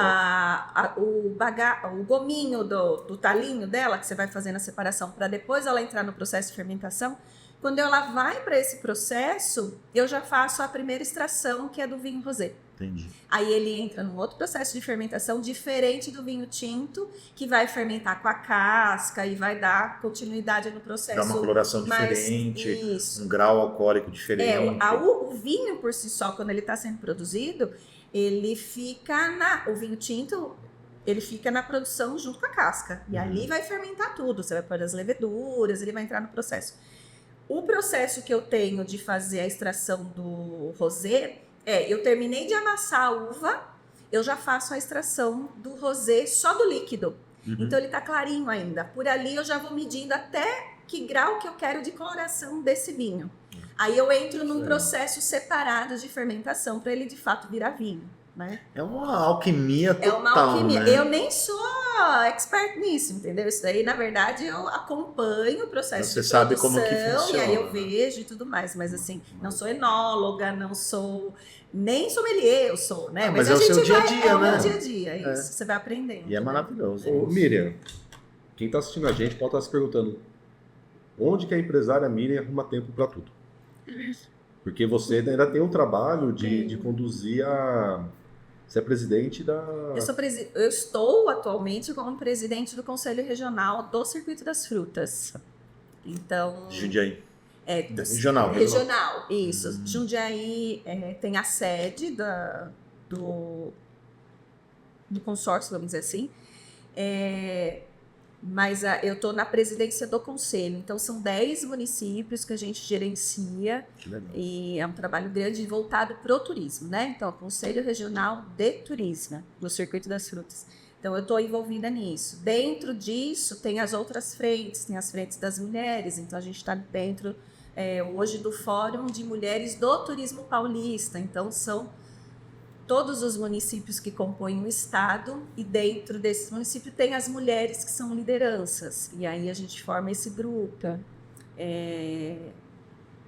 o gominho do talinho dela, que você vai fazendo a separação, para depois ela entrar no processo de fermentação. Quando ela vai para esse processo, eu já faço a primeira extração, que é do vinho rosé. Entendi. Aí ele entra num outro processo de fermentação diferente do vinho tinto, que vai fermentar com a casca e vai dar continuidade no processo. Dá uma coloração mais- diferente, Isso. um grau alcoólico diferente. O vinho por si só, quando ele está sendo produzido, ele fica o vinho tinto, ele fica na produção junto com a casca. E ali vai fermentar tudo. Você vai pôr as leveduras, ele vai entrar no processo. O processo que eu tenho de fazer a extração do rosé eu terminei de amassar a uva, eu já faço a extração do rosé só do líquido. Então ele tá clarinho ainda. Por ali eu já vou medindo até que grau que eu quero de coloração desse vinho. Aí eu entro num processo separado de fermentação para ele de fato virar vinho, né? É uma alquimia total, É uma alquimia. né? Eu nem sou expert nisso, entendeu? Isso daí, na verdade, eu acompanho o processo Você de sabe produção, como que funciona. e aí eu vejo e tudo mais. Mas assim, não sou enóloga, não sou... Nem sommelier eu sou, né? Mas a é o seu gente dia a vai- dia, é o né? meu dia a dia, é isso. Você vai aprendendo. E é né? maravilhoso. Ô, Miriam, quem está assistindo a gente pode estar se perguntando onde que a empresária Miriam arruma tempo para tudo? Porque você ainda tem um trabalho de conduzir Você é presidente da... Eu estou atualmente como presidente do Conselho Regional do Circuito das Frutas. Então... Jundiaí. Regional, Regional. isso. Jundiaí tem a sede do consórcio, vamos dizer assim. Mas eu estou na presidência do conselho. Então, são 10 municípios que a gente gerencia. Que legal. E é um trabalho grande voltado para o turismo, né? Então, o Conselho Regional de Turismo, do Circuito das Frutas. Então, eu estou envolvida nisso. Dentro disso, tem as outras frentes, tem as frentes das mulheres. Então, a gente está dentro, hoje, do Fórum de Mulheres do Turismo Paulista. Então, são todos os municípios que compõem o estado, e dentro desses municípios tem as mulheres que são lideranças. E aí a gente forma esse grupo.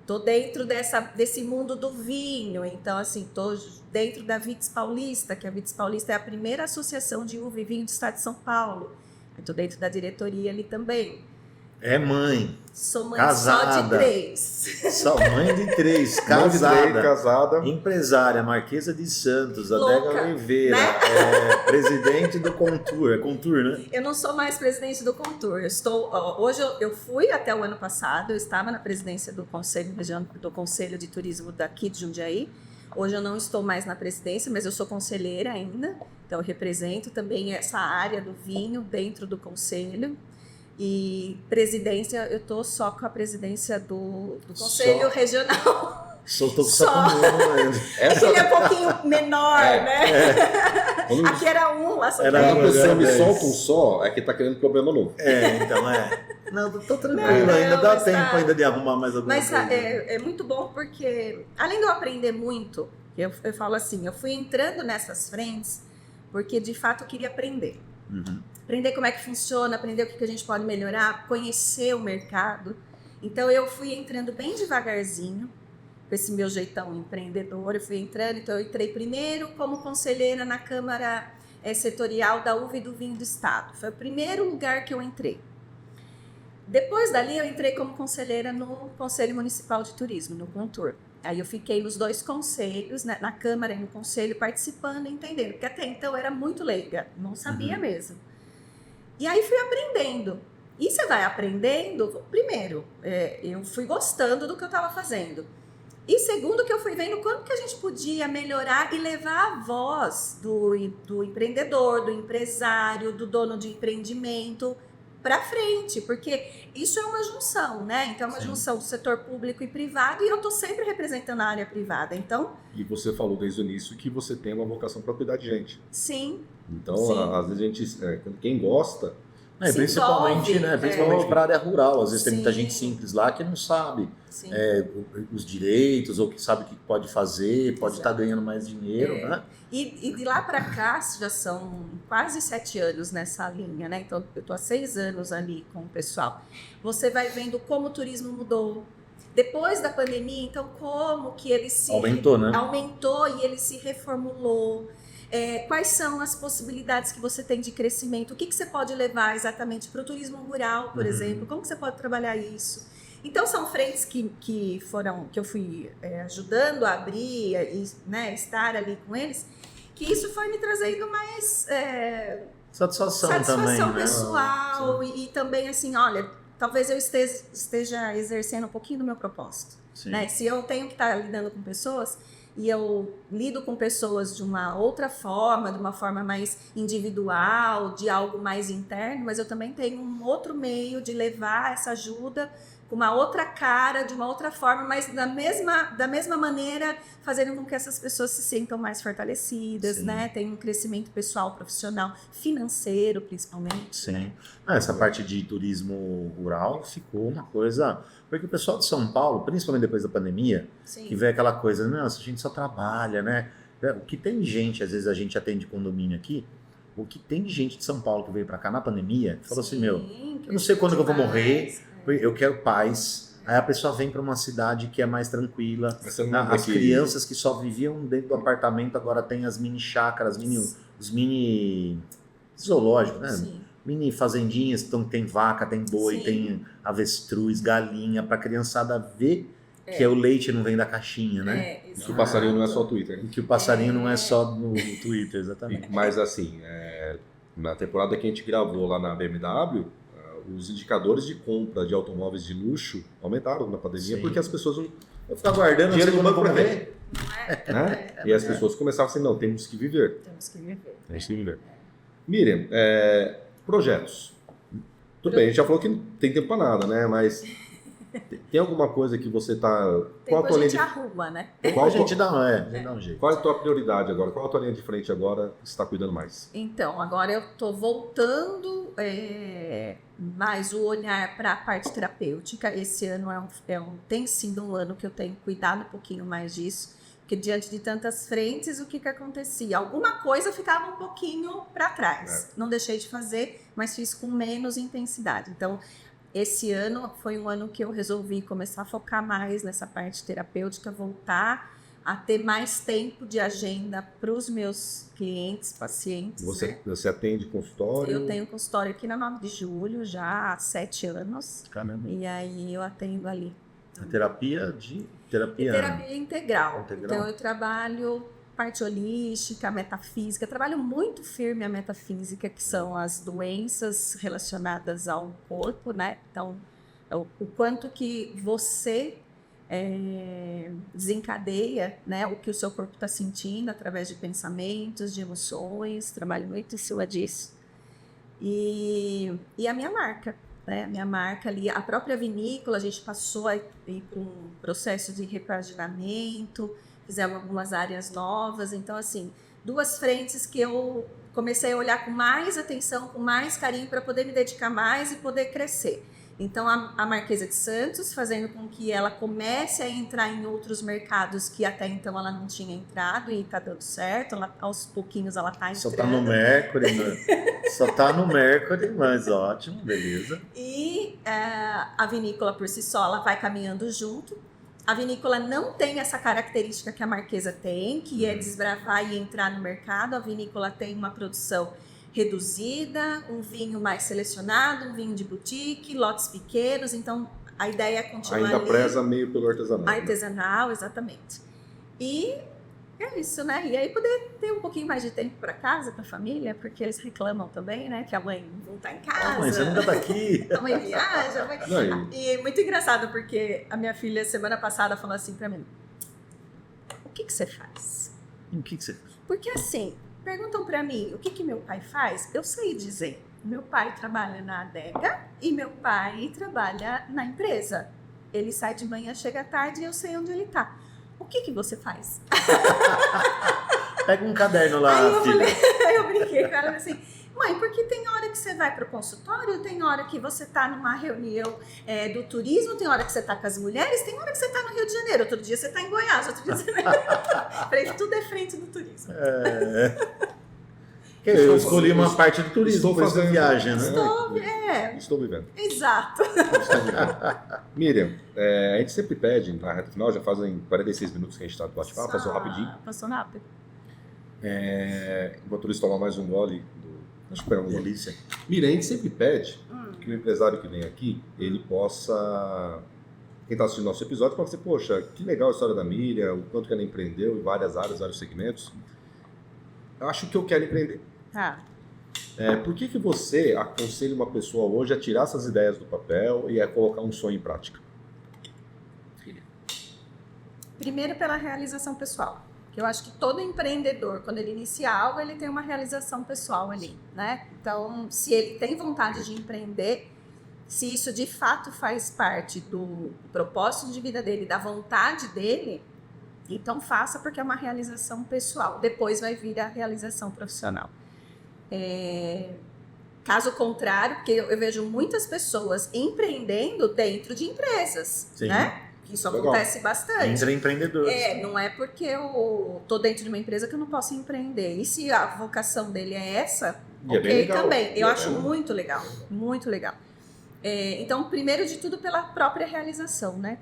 tô dentro desse mundo do vinho, então assim, tô dentro da Vitis Paulista, que a Vitis Paulista é a primeira associação de uva e vinho do estado de São Paulo. Eu tô dentro da diretoria ali também. É mãe. Sou mãe Casada. só de 3. Só mãe de 3, Mãe de três, casada. casada. Empresária, Marquesa de Santos, Louca, Adega Oliveira, né? presidente do Contour. É Contour, né? Eu não sou mais presidente do Contour. Hoje eu fui até o ano passado, eu estava na presidência do Conselho de Turismo daqui de Jundiaí. Hoje eu não estou mais na presidência, mas eu sou conselheira ainda. Então eu represento também essa área do vinho dentro do conselho. E presidência, eu estou só com a presidência do Conselho Regional. Soltou com Só. Essa, Ele é um pouquinho menor, né? quando, Aqui era um, lá só Era quando a três. pessoa me 10. solta um só, é que tá querendo problema novo. Então Não, tô tranquilo, Não, ainda dá mas tempo tá. ainda de arrumar mais alguma Mas coisa. é muito bom porque, além de eu aprender muito, eu falo assim, eu fui entrando nessas frentes porque, de fato, eu queria aprender. Uhum. Aprender como é que funciona, aprender o que a gente pode melhorar, conhecer o mercado. Então, eu fui entrando bem devagarzinho, com esse meu jeitão empreendedor, eu fui entrando. Então, eu entrei primeiro como conselheira na Câmara Setorial da Uva e do Vinho do Estado. Foi o primeiro lugar que eu entrei. Depois dali, eu entrei como conselheira no Conselho Municipal de Turismo, no Contour. Aí eu fiquei nos 2 conselhos, né, na Câmara e no Conselho, participando e entendendo, porque até então eu era muito leiga, não sabia mesmo. E aí fui aprendendo. E você vai aprendendo, primeiro, eu fui gostando do que eu estava fazendo. E segundo, que eu fui vendo como que a gente podia melhorar e levar a voz do empreendedor, do empresário, do dono de empreendimento para frente, porque isso é uma junção, né? Então é uma junção do setor público e privado, e eu estou sempre representando a área privada. Então, E você falou desde o início que você tem uma vocação para cuidar de gente. sim. Então, Sim. às vezes a gente, quem gosta, É, Se principalmente, envolve, né? Principalmente para a área rural. Às vezes tem muita Sim. gente simples lá que não sabe Sim. os direitos, ou que sabe o que pode fazer, pode Exato. estar ganhando mais dinheiro, É. né? E de lá para cá, já são quase 7 anos nessa linha, né? Então, eu estou há 6 anos ali com o pessoal. Você vai vendo como o turismo mudou. Depois da pandemia, então, como que ele se Aumentou, né? aumentou e ele se reformulou. Quais são as possibilidades que você tem de crescimento? O que você pode levar exatamente para o turismo rural, por exemplo? Como que você pode trabalhar isso? Então, são frentes que eu fui ajudando a abrir e, né, estar ali com eles, que isso foi me trazendo mais Satisfação também, né? pessoal e também assim, olha, talvez eu esteja exercendo um pouquinho do meu propósito. Sim. Né? Se eu tenho que estar lidando com pessoas e eu lido com pessoas de uma outra forma, de uma forma mais individual, de algo mais interno, mas eu também tenho um outro meio de levar essa ajuda com uma outra cara, de uma outra forma, mas da mesma maneira, fazendo com que essas pessoas se sintam mais fortalecidas, Sim. né? Tenham um crescimento pessoal, profissional, financeiro, principalmente. Sim. Essa parte de turismo rural ficou uma coisa... Porque o pessoal de São Paulo, principalmente depois da pandemia, Sim. que vê aquela coisa, nossa, a gente só trabalha, né? O que tem gente, às vezes a gente atende condomínio aqui, o que tem de gente de São Paulo que veio pra cá na pandemia, falou assim, meu, eu não sei quando que eu vou morrer, eu quero paz. Aí a pessoa vem para uma cidade que é mais tranquila. Você não lembra As que- crianças que só viviam dentro do apartamento agora tem as mini chácaras, os mini zoológicos, né? Sim. Mini fazendinhas, então tem vaca, tem boi, Sim. tem avestruz, galinha, pra criançada ver que o leite não vem da caixinha, né? que o passarinho não é só o Twitter. E que o passarinho não é só no Twitter, exatamente. Mas assim, na temporada que a gente gravou lá na BMW, os indicadores de compra de automóveis de luxo aumentaram na pandemia, Sim. porque as pessoas não Eu ficar guardando dinheiro no não sei banco quando para eu vou ver. Né? E as pessoas começavam assim, não, temos que viver. Temos que viver. Temos que viver. Miriam, projetos. Tudo bem, a gente já falou que não tem tempo para nada, né? Mas tem alguma coisa que você tá... Qual Tempo a a tua gente linha arruma, né? A gente dá um jeito. Qual é a tua prioridade agora? Qual é a tua linha de frente agora que você está cuidando mais? Então, agora eu estou voltando mais o olhar para a parte terapêutica. Esse ano tem sido um ano que eu tenho cuidado um pouquinho mais disso, porque diante de tantas frentes, o que acontecia? Alguma coisa ficava um pouquinho para trás. Não deixei de fazer, mas fiz com menos intensidade. Então, esse ano foi um ano que eu resolvi começar a focar mais nessa parte terapêutica, voltar a ter mais tempo de agenda para os meus clientes, pacientes. Você atende consultório? Eu tenho consultório aqui na 9 de julho já há 7 anos. Caramba. E aí eu atendo ali. A terapia Terapia integral. Integral. Então eu trabalho parte holística, metafísica, trabalho muito firme a metafísica, que são as doenças relacionadas ao corpo, né? Então, o quanto que você desencadeia, né, o que o seu corpo está sentindo através de pensamentos, de emoções, trabalho muito em cima disso. E a minha marca, né? A minha marca ali, a própria vinícola, a gente passou a ir para um processo de repaginamento, fizemos algumas áreas novas, então assim, 2 frentes que eu comecei a olhar com mais atenção, com mais carinho, para poder me dedicar mais e poder crescer. Então, a Marquesa de Santos, fazendo com que ela comece a entrar em outros mercados que até então ela não tinha entrado e está dando certo, aos pouquinhos ela está entrando. Só está no Mercury, né? Só está no Mercury, mas ótimo, beleza. E a vinícola por si só, ela vai caminhando junto. A vinícola não tem essa característica que a Marquesa tem, que é desbravar e entrar no mercado. A vinícola tem uma produção reduzida, um vinho mais selecionado, um vinho de boutique, lotes pequenos, então a ideia é continuar Ainda ali. Preza meio pelo artesanal. Artesanal, exatamente. E é isso, né? E aí poder ter um pouquinho mais de tempo para casa, para a família, porque eles reclamam também, né? Que a mãe não tá em casa. Mãe, você nunca tá aqui. A mãe viaja. A mãe... Não, E é muito engraçado, porque a minha filha, semana passada, falou assim para mim, o que você faz? O que você... Porque assim, perguntam para mim, o que meu pai faz? Eu sei dizer. Meu pai trabalha na adega e meu pai trabalha na empresa. Ele sai de manhã, chega à tarde e eu sei onde ele tá. O que você faz? Pega um caderno lá, aí filha. Aí eu brinquei com ela assim, mãe, porque tem hora que você vai para o consultório, tem hora que você tá numa reunião do turismo, tem hora que você tá com as mulheres, tem hora que você tá no Rio de Janeiro, outro dia você tá em Goiás, outro dia você tá... Falei, tudo é frente do turismo. Eu escolhi uma parte do turismo, estou por isso fazendo viagem, né? Estou vivendo. Exato. Miriam, a gente sempre pede, na reta final, já fazem 46 minutos que a gente está no bate-papo, passou rapidinho. Passou rápido. Enquanto eles tomam mais um gole Deixa eu pegar um gole. Delícia. Miriam, a gente sempre pede que o empresário que vem aqui, ele possa... Quem está assistindo nosso episódio pode dizer, poxa, que legal a história da Miriam, o quanto que ela empreendeu em várias áreas, vários segmentos. Eu acho que eu quero empreender. Tá. Por que você aconselha uma pessoa hoje a tirar essas ideias do papel e a colocar um sonho em prática? Primeiro pela realização pessoal. Eu acho que todo empreendedor, quando ele inicia algo, ele tem uma realização pessoal ali, né? Então, se ele tem vontade de empreender, se isso de fato faz parte do propósito de vida dele, da vontade dele, então faça, porque é uma realização pessoal. Depois vai vir a realização profissional. Caso contrário, porque eu vejo muitas pessoas empreendendo dentro de empresas, Sim. né? Isso Legal. acontece bastante. Entre empreendedores. Não é porque eu tô dentro de uma empresa que eu não posso empreender. E se a vocação dele é essa, E é bem ok, legal. também. E Eu é acho bem- muito legal, muito legal. Então, primeiro de tudo, pela própria realização, né?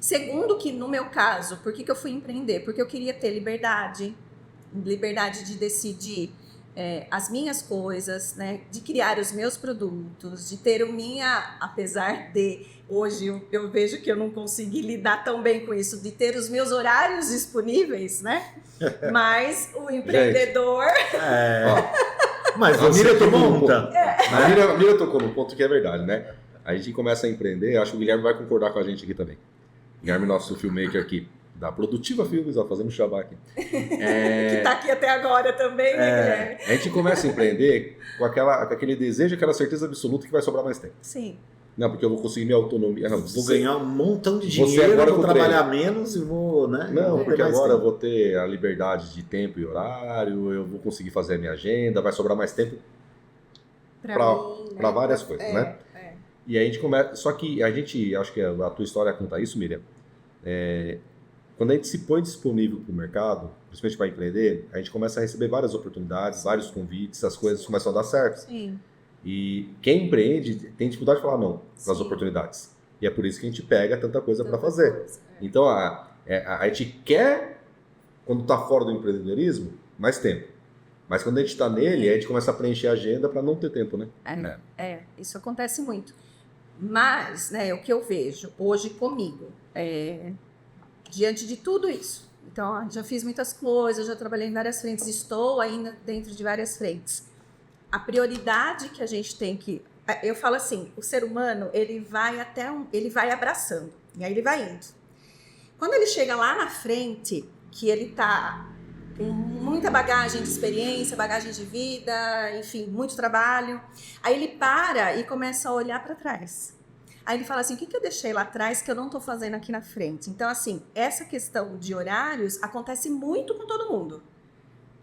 Segundo, que no meu caso, por que eu fui empreender? Porque eu queria ter liberdade de decidir as minhas coisas, né? De criar os meus produtos, de ter apesar de hoje eu vejo que eu não consegui lidar tão bem com isso, de ter os meus horários disponíveis, né? Mas o empreendedor... Mas A você Miriam que tocou num monta. ponto. A Miriam tocou num ponto que é verdade, né? A gente começa a empreender, acho que o Guilherme vai concordar com a gente aqui também. Guilherme, nosso filmmaker aqui, da Produtiva Filmes, ó, fazendo jabá aqui. que tá aqui até agora também, né, Guilherme? A gente começa a empreender com aquele desejo, aquela certeza absoluta que vai sobrar mais tempo. Sim. Não, porque eu vou conseguir minha autonomia. Não, Vou ganhar um montão de Você dinheiro, agora vou com trabalhar menos e vou, né? Não, vou porque ter mais agora eu tempo. vou ter a liberdade de tempo e horário, eu vou conseguir fazer a minha agenda, vai sobrar mais tempo para várias coisas, né? E aí a gente começa. Só que a gente, acho que a tua história conta isso, Miriam. Quando a gente se põe disponível para o mercado, principalmente para empreender, a gente começa a receber várias oportunidades, vários convites, as coisas começam a dar certo. Sim. E quem empreende tem dificuldade de falar não para as Sim. oportunidades. E é por isso que a gente pega tanta coisa para fazer. Então, a gente quer, quando está fora do empreendedorismo, mais tempo. Mas quando a gente está nele, a gente começa a preencher a agenda para não ter tempo, né? Isso acontece muito. Mas, né, o que eu vejo hoje comigo, diante de tudo isso, então, já fiz muitas coisas, já trabalhei em várias frentes, estou ainda dentro de várias frentes. A prioridade que a gente tem que... Eu falo assim, o ser humano, ele vai abraçando, e aí ele vai indo. Quando ele chega lá na frente, que ele tá com muita bagagem de experiência, bagagem de vida, enfim, muito trabalho, aí ele para e começa a olhar para trás. Aí ele fala assim, o que eu deixei lá atrás que eu não estou fazendo aqui na frente? Então, assim, essa questão de horários acontece muito com todo mundo.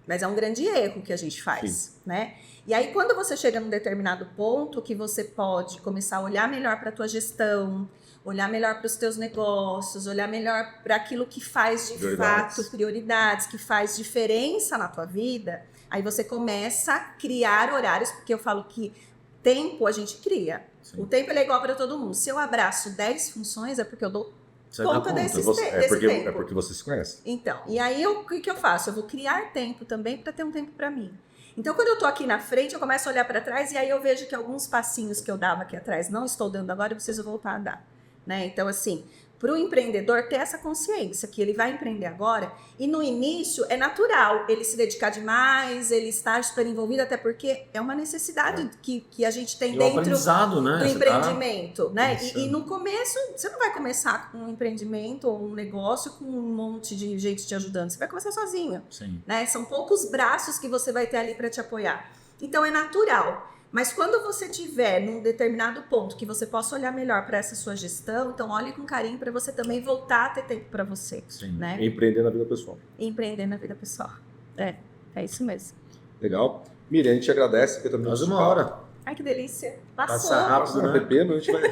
Mas é um grande erro que a gente faz, né? E aí, quando você chega num determinado ponto que você pode começar a olhar melhor para a tua gestão, olhar melhor para os teus negócios, olhar melhor para aquilo que faz de fato prioridades, que faz diferença na tua vida, aí você começa a criar horários, porque eu falo que tempo a gente cria. Sim. O tempo é igual para todo mundo. Se eu abraço 10 funções, é porque eu dou conta desse tempo. É porque você se conhece. Então, e aí o que eu faço? Eu vou criar tempo também para ter um tempo para mim. Então, quando eu tô aqui na frente, eu começo a olhar para trás e aí eu vejo que alguns passinhos que eu dava aqui atrás não estou dando agora, eu preciso voltar a dar, né? Então, assim, para o empreendedor ter essa consciência que ele vai empreender agora, e no início é natural ele se dedicar demais, ele estar super envolvido, até porque é uma necessidade que a gente tem dentro do empreendimento, né? E no começo, você não vai começar com um empreendimento ou um negócio com um monte de gente te ajudando, você vai começar sozinho, né? São poucos braços que você vai ter ali para te apoiar. Então é natural. Mas quando você tiver num determinado ponto que você possa olhar melhor para essa sua gestão, então olhe com carinho para você também voltar a ter tempo para você. Né? Empreender na vida pessoal. Empreender na vida pessoal. É isso mesmo. Legal. Miriam, a gente agradece. Porque também quase uma hora. Ai, que delícia. Passou. Passa rápido, né? Bebendo, a gente vai...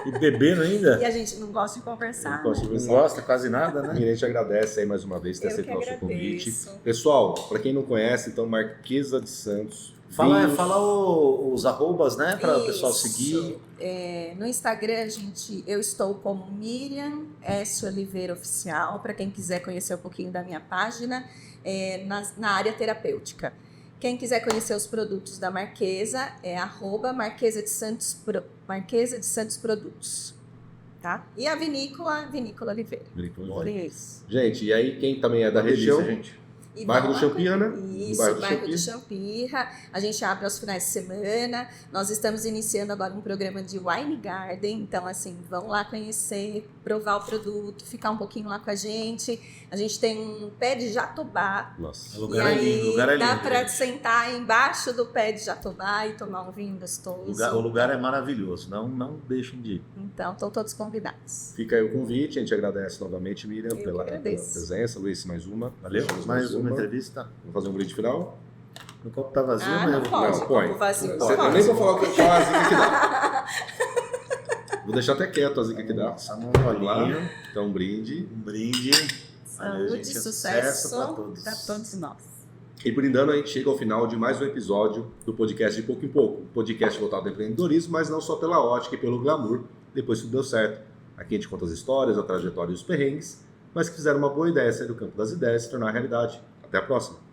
E bebendo ainda. E a gente não gosta de conversar. Não gosta quase nada, né? Miriam, a gente agradece aí mais uma vez ter aceito o nosso convite. Pessoal, para quem não conhece, então, Marquesa de Santos. Fala os arrobas, né? Para o pessoal seguir. No Instagram, eu estou como Miriam S. Oliveira Oficial, para quem quiser conhecer um pouquinho da minha página, na área terapêutica. Quem quiser conhecer os produtos da Marquesa, é @Marquesa de Santos Produtos. Tá? E a Vinícola Oliveira. Gente, e aí quem também é da região? Gente. Bairro do Champirra, né? Isso, bairro do Champirra. A gente abre aos finais de semana. Nós estamos iniciando agora um programa de Wine Garden. Então, assim, vão lá conhecer, provar o produto, ficar um pouquinho lá com a gente. A gente tem um pé de jatobá. Nossa, o lugar é lindo. Dá para sentar embaixo do pé de jatobá e tomar um vinho gostoso. O lugar é maravilhoso. Não deixem de ir. Então, estão todos convidados. Fica aí o convite. A gente agradece novamente, Miriam, pela presença. Luiz, mais uma. Valeu. Mais uma entrevista. Vamos fazer um brinde final? O copo tá vazio, mas não pode. Não, põe. Vazio. Eu nem vou falar o que eu a zica que dá. Vou deixar até quieto a zica que dá. Vamos lá. Então, um brinde. Saúde e sucesso para todos nós. E brindando, a gente chega ao final de mais um episódio do podcast De Pouco em Pouco. Podcast voltado ao empreendedorismo, mas não só pela ótica e pelo glamour. Depois tudo deu certo. Aqui a gente conta as histórias, a trajetória e os perrengues, mas que fizeram uma boa ideia sair do campo das ideias e se tornar realidade. Até a próxima!